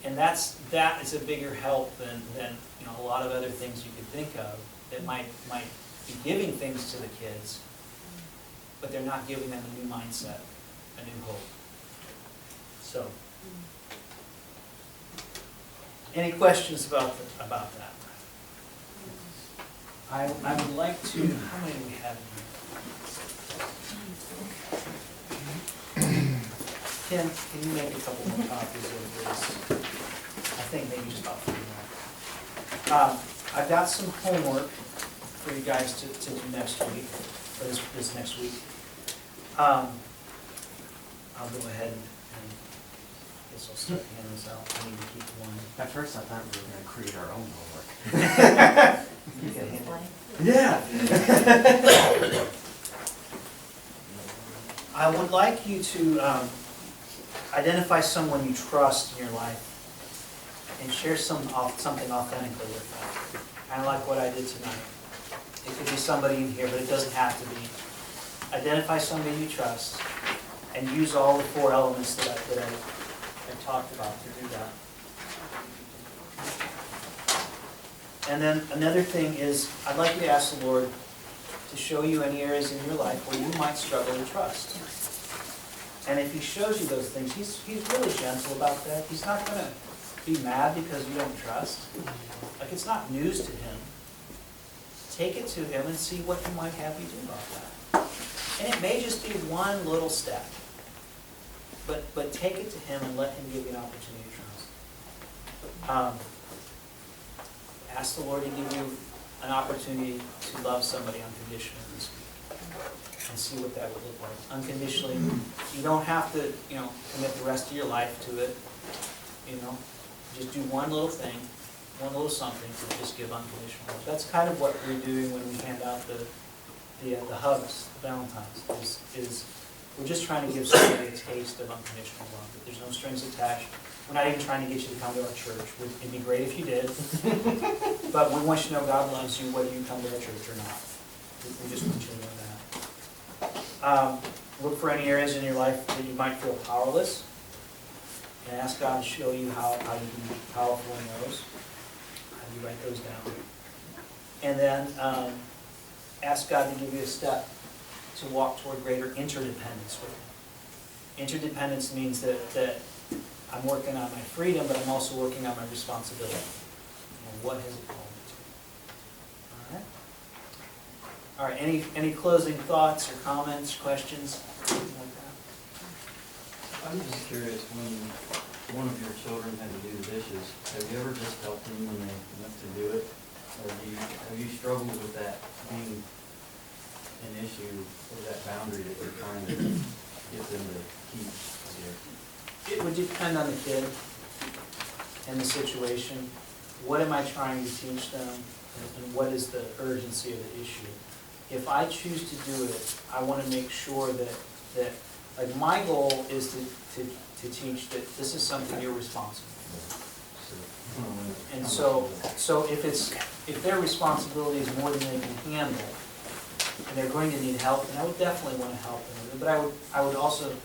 And that is a bigger help than a lot of other things you could think of that might be giving things to the kids, but they're not giving them a new mindset, a new hope. So, any questions about that? I would like to, how many do we have in here? Ken, can you make a couple more copies of this? I think maybe just about 3 more. I've got some homework for you guys to do next week, or this next week. I'll go ahead and I guess I'll start handing this out. I need to keep one. At first, I thought we were going to create our own homework. You can hand it. Yeah. I would like you to identify someone you trust in your life and share something authentically with them. Kind of like what I did tonight. It could be somebody in here, but it doesn't have to be. Identify somebody you trust and use all the 4 elements that I talked about to do that. And then another thing is, I'd like you to ask the Lord to show you any areas in your life where you might struggle to trust. And if He shows you those things, He's really gentle about that. He's not going to be mad because you don't trust. Like, it's not news to Him. Take it to Him and see what He might have you do about that. And it may just be one little step. But take it to Him and let Him give you an opportunity to trust. Ask the Lord to give you an opportunity to love somebody unconditionally this week. And see what that would look like. Unconditionally, you don't have to, commit the rest of your life to it. Just do one little thing, one little something to just give unconditional love. That's kind of what we're doing when we hand out the hugs, Valentine's. Is we're just trying to give somebody a taste of unconditional love. That there's no strings attached. We're not even trying to get you to come to our church. It'd be great if you did. But we want you to know God loves you whether you come to our church or not. We just want you to know that. Look for any areas in your life that you might feel powerless. And ask God to show you how you can be powerful in those. How do you write those down? And then ask God to give you a step to walk toward greater interdependence with Him. Interdependence means that I'm working on my freedom, but I'm also working on my responsibility. What has it called me to? All right. Any closing thoughts or comments, questions, anything like that? I'm just curious, when one of your children had to do the dishes, have you ever just helped them when they went to do it? Or have you struggled with that being an issue, or that boundary that you're trying to get them to keep here? It would depend on the kid and the situation. What am I trying to teach them, and what is the urgency of the issue? If I choose to do it, I want to make sure that like my goal is to teach that this is something you're responsible for. And so if their responsibility is more than they can handle, and they're going to need help, and I would definitely want to help them. But I would also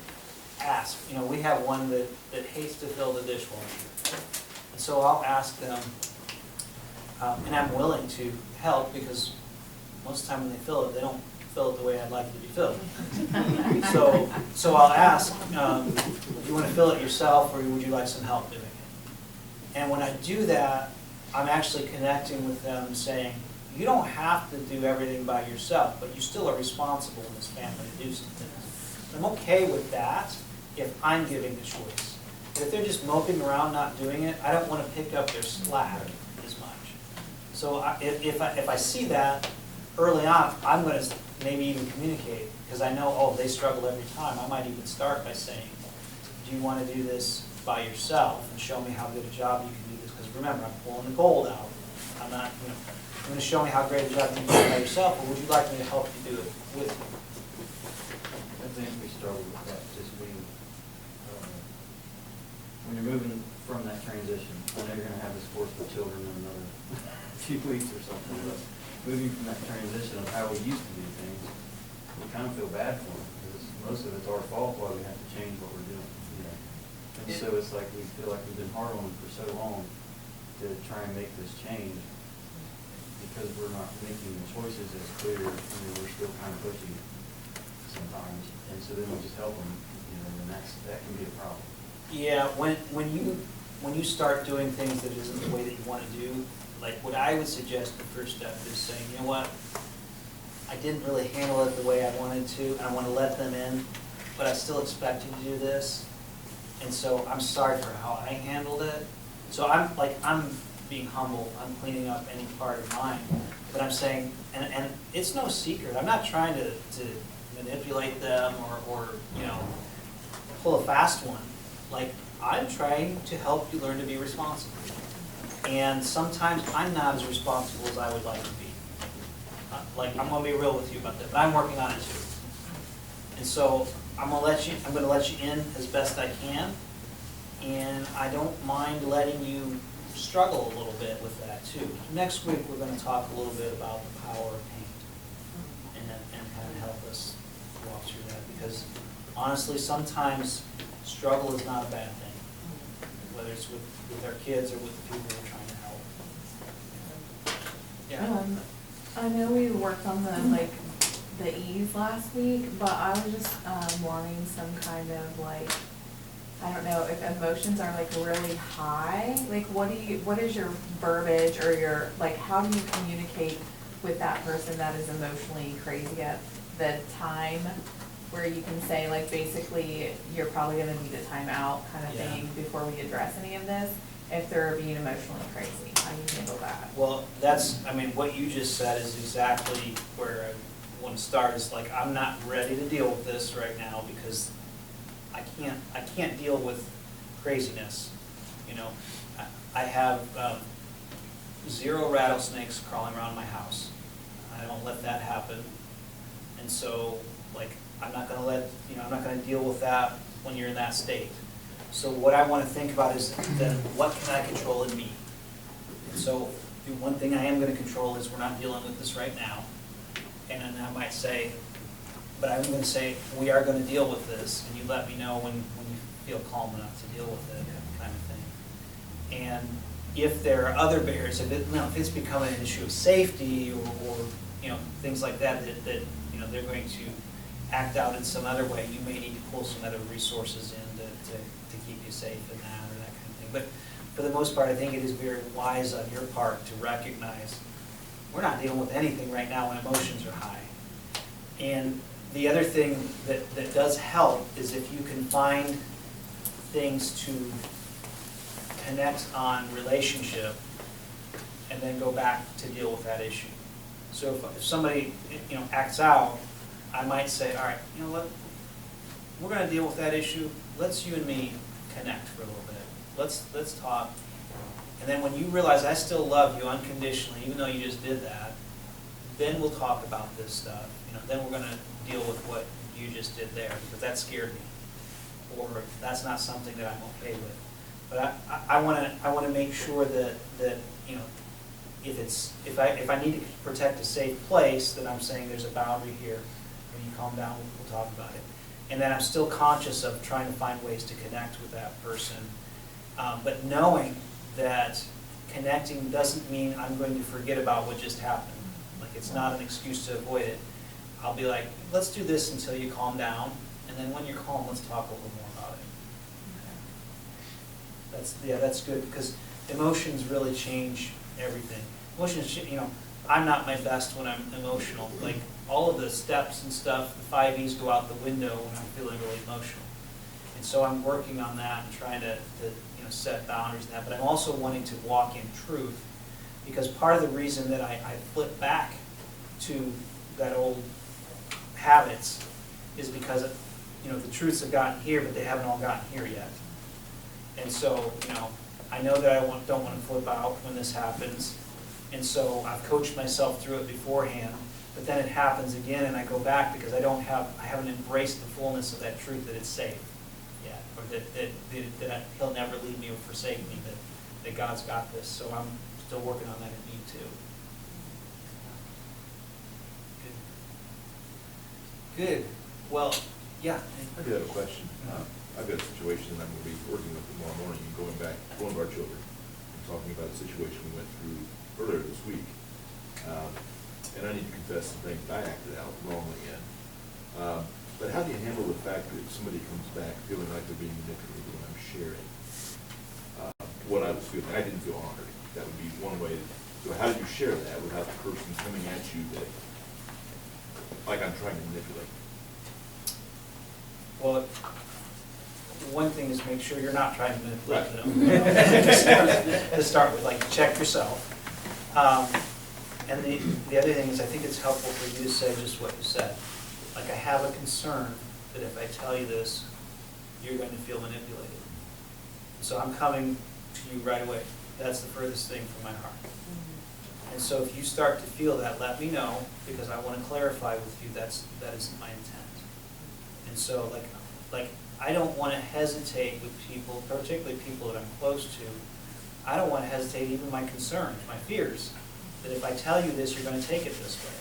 ask. We have one that hates to fill the dishwasher, and so I'll ask them, and I'm willing to help because most of the time when they fill it, they don't fill it the way I'd like it to be filled. So I'll ask, do you want to fill it yourself, or would you like some help doing it? And when I do that, I'm actually connecting with them, saying, you don't have to do everything by yourself, but you still are responsible in this family to do some things. I'm okay with that if I'm giving the choice. But if they're just moping around not doing it, I don't want to pick up their slack as much. So if I see that early on, I'm going to maybe even communicate, because I know, oh, they struggle every time. I might even start by saying, do you want to do this by yourself and show me how good a job you can do this? Because remember, I'm pulling the gold out. I'm not, you're going to show me how great a job you can do by yourself, or would you like me to help you do it with you? I think we struggle with that, just being, when you're moving from that transition, I know you're gonna have this course with children in another few weeks or something, but moving from that transition of how we used to do things, we kind of feel bad for them, because most of it's our fault why we have to change what we're doing, And so it's like, we feel like we've been hard on them for so long to try and make this change, because we're not making the choices as clear, we're still kind of pushy sometimes, and so then we just help them, and that can be a problem. Yeah, when you start doing things that isn't the way that you want to do, like what I would suggest the first step is saying, you know what, I didn't really handle it the way I wanted to, and I want to let them in, but I still expect you to do this, and so I'm sorry for how I handled it. So I'm being humble, I'm cleaning up any part of mine, but I'm saying, and it's no secret, I'm not trying to manipulate them or pull a fast one. Like, I'm trying to help you learn to be responsible. And sometimes I'm not as responsible as I would like to be. Like, I'm gonna be real with you about that, but I'm working on it too. And so I'm gonna let you in as best I can, and I don't mind letting you struggle a little bit with that too. Next week we're gonna talk a little bit about the power of pain and kind of help us walk through that, because honestly, sometimes struggle is not a bad thing, whether it's with our kids or with the people we're trying to help. Yeah. I know we worked on the E's last week, but I was just wanting some kind of I don't know, if emotions are really high, what is your verbiage or your, how do you communicate with that person that is emotionally crazy at the time, where you can say, basically, you're probably gonna need a timeout kind of thing before we address any of this, if they're being emotionally crazy? How do you handle that? Well, what you just said is exactly where I want to start, is I'm not ready to deal with this right now, because I can't deal with craziness. I have 0 rattlesnakes crawling around my house. I don't let that happen. And so, I'm not going to deal with that when you're in that state. So what I want to think about is then what can I control in me? And so the one thing I am going to control is we're not dealing with this right now. And then I might say, but I'm going to say, we are going to deal with this, and you let me know when you feel calm enough to deal with it, kind of thing. And if there are other barriers, if it's becoming an issue of safety or things like that they're going to act out in some other way, you may need to pull some other resources in to keep you safe in that or that kind of thing. But for the most part, I think it is very wise on your part to recognize we're not dealing with anything right now when emotions are high. And the other thing that does help is if you can find things to connect on relationship and then go back to deal with that issue. So if somebody acts out, I might say, all right, you know what, we're going to deal with that issue. Let's you and me connect for a little bit. Let's talk. And then when you realize I still love you unconditionally, even though you just did that, then we'll talk about this stuff. Then we're going to deal with what you just did there, because that scared me, or that's not something that I'm okay with. But I want to make sure that if I need to protect a safe place, that I'm saying there's a boundary here. When you calm down, we'll talk about it. And then I'm still conscious of trying to find ways to connect with that person, but knowing that connecting doesn't mean I'm going to forget about what just happened. It's not an excuse to avoid it. I'll be like, let's do this until you calm down, and then when you're calm, let's talk a little more about it. That's good, because emotions really change everything. Emotions, I'm not my best when I'm emotional. Like, all of the steps and stuff, the 5 E's go out the window when I'm feeling really emotional. And so I'm working on that and trying to set boundaries and that, but I'm also wanting to walk in truth, because part of the reason that I flip back to that old habits is because the truths have gotten here, but they haven't all gotten here yet. And so, I know that I don't want to flip out when this happens, and so I've coached myself through it beforehand, but then it happens again and I go back because I haven't embraced the fullness of that truth that it's safe yet, or that He'll never leave me or forsake me, that God's got this. So I'm still working on that in me too. Good. Well, yeah. I do have a question. I've got a situation that I'm going to be working with tomorrow morning and going to our children and talking about a situation we went through earlier this week. And I need to confess some things I acted out wrongly in. But how do you handle the fact that somebody comes back feeling like they're being manipulated when I'm sharing what I was feeling? I didn't feel honored. That would be one way. So how do you share that without the person coming at you that, like I'm trying to manipulate? Well, one thing is make sure you're not trying to manipulate them. To start with, like, check yourself. And the other thing is, I think it's helpful for you to say just what you said. Like, I have a concern that if I tell you this, you're going to feel manipulated. So I'm coming to you right away. That's the furthest thing from my heart. And so if you start to feel that, let me know, because I want to clarify with you that isn't my intent. And so, like I don't want to hesitate with people, particularly people that I'm close to. I don't want to hesitate even my concerns, my fears, that if I tell you this, you're going to take it this way.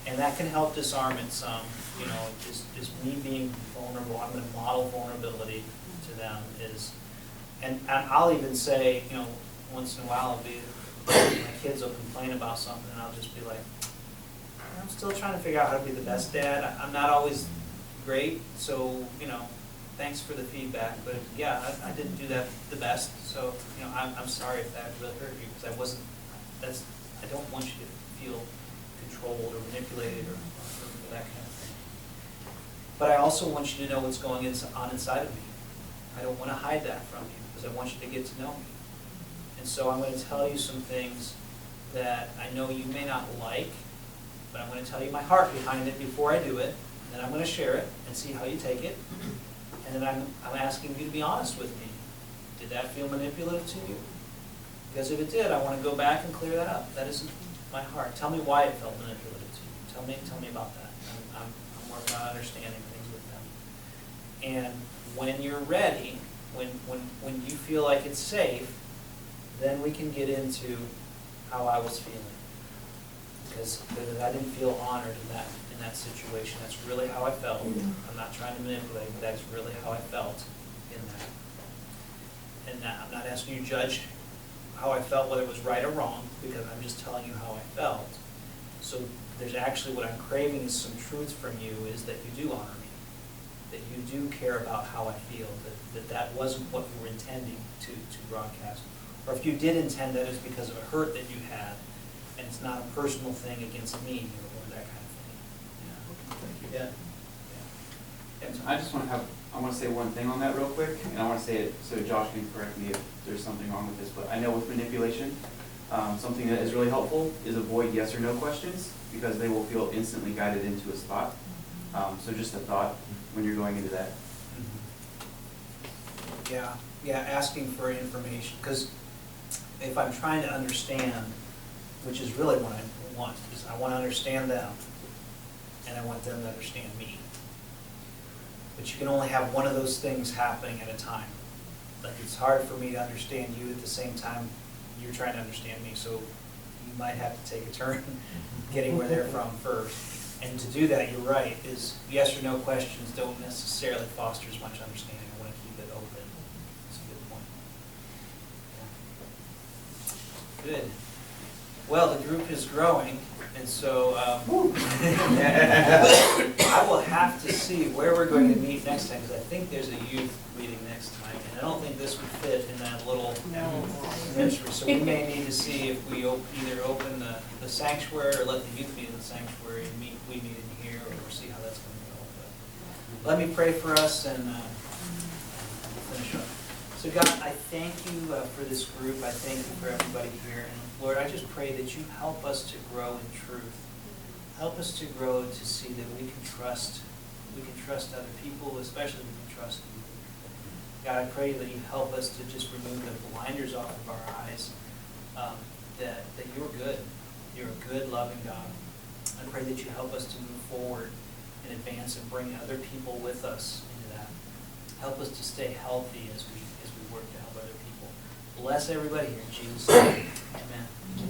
And that can help disarm it some, just me being vulnerable. I'm going to model vulnerability to them and I'll even say, once in a while my kids will complain about something and I'll just be like, I'm still trying to figure out how to be the best dad. I'm not always great, so, thanks for the feedback, but yeah, I didn't do that the best, so, I'm sorry if that really hurt you, because I don't want you to feel controlled or manipulated or that kind of thing. But I also want you to know what's going on inside of me. I don't want to hide that from you, because I want you to get to know me. And so I'm going to tell you some things that I know you may not like, but I'm going to tell you my heart behind it before I do it, and then I'm going to share it and see how you take it. And then I'm asking you to be honest with me. Did that feel manipulative to you? Because if it did, I want to go back and clear that up. That isn't my heart. Tell me why it felt manipulative to you. Tell me about that. I'm working on understanding things with them. And when you're ready, when you feel like it's safe, then we can get into how I was feeling. Because I didn't feel honored in that situation. That's really how I felt. I'm not trying to manipulate, but that's really how I felt in that. And I'm not asking you to judge how I felt, whether it was right or wrong, because I'm just telling you how I felt. So there's actually, what I'm craving is some truth from you, is that you do honor me, that you do care about how I feel, that wasn't what you were intending to broadcast. Or if you did intend that, it's because of a hurt that you had, and it's not a personal thing against me or that kind of thing. Yeah. Thank you. Yeah. I just want to say one thing on that real quick, and I want to say it so Josh can correct me if there's something wrong with this, but I know with manipulation, something that is really helpful is avoid yes or no questions, because they will feel instantly guided into a spot. So just a thought when you're going into that. Yeah, asking for information, because if I'm trying to understand, which is really what I want, is I want to understand them, and I want them to understand me. But you can only have one of those things happening at a time. Like, it's hard for me to understand you at the same time you're trying to understand me, so you might have to take a turn getting where they're from first. And to do that, you're right, is yes or no questions don't necessarily foster as much understanding. I want to keep it open. That's a good point. Yeah. Good. Well, the group is growing. And so, I will have to see where we're going to meet next time, because I think there's a youth meeting next time, and I don't think this would fit in that little ministry. So we may need to see if we either open the sanctuary or let the youth meet in the sanctuary and we meet in here, or we'll see how that's going to go. But let me pray for us and we'll finish up. So God, I thank you for this group. I thank you for everybody here. And Lord, I just pray that you help us to grow in truth. Help us to grow to see that we can trust other people, especially we can trust you. God, I pray that you help us to just remove the blinders off of our eyes, that you're good. You're a good, loving God. I pray that you help us to move forward in advance and bring other people with us into that. Help us to stay healthy as we work to help other people. Bless everybody here in Jesus' name. Amen.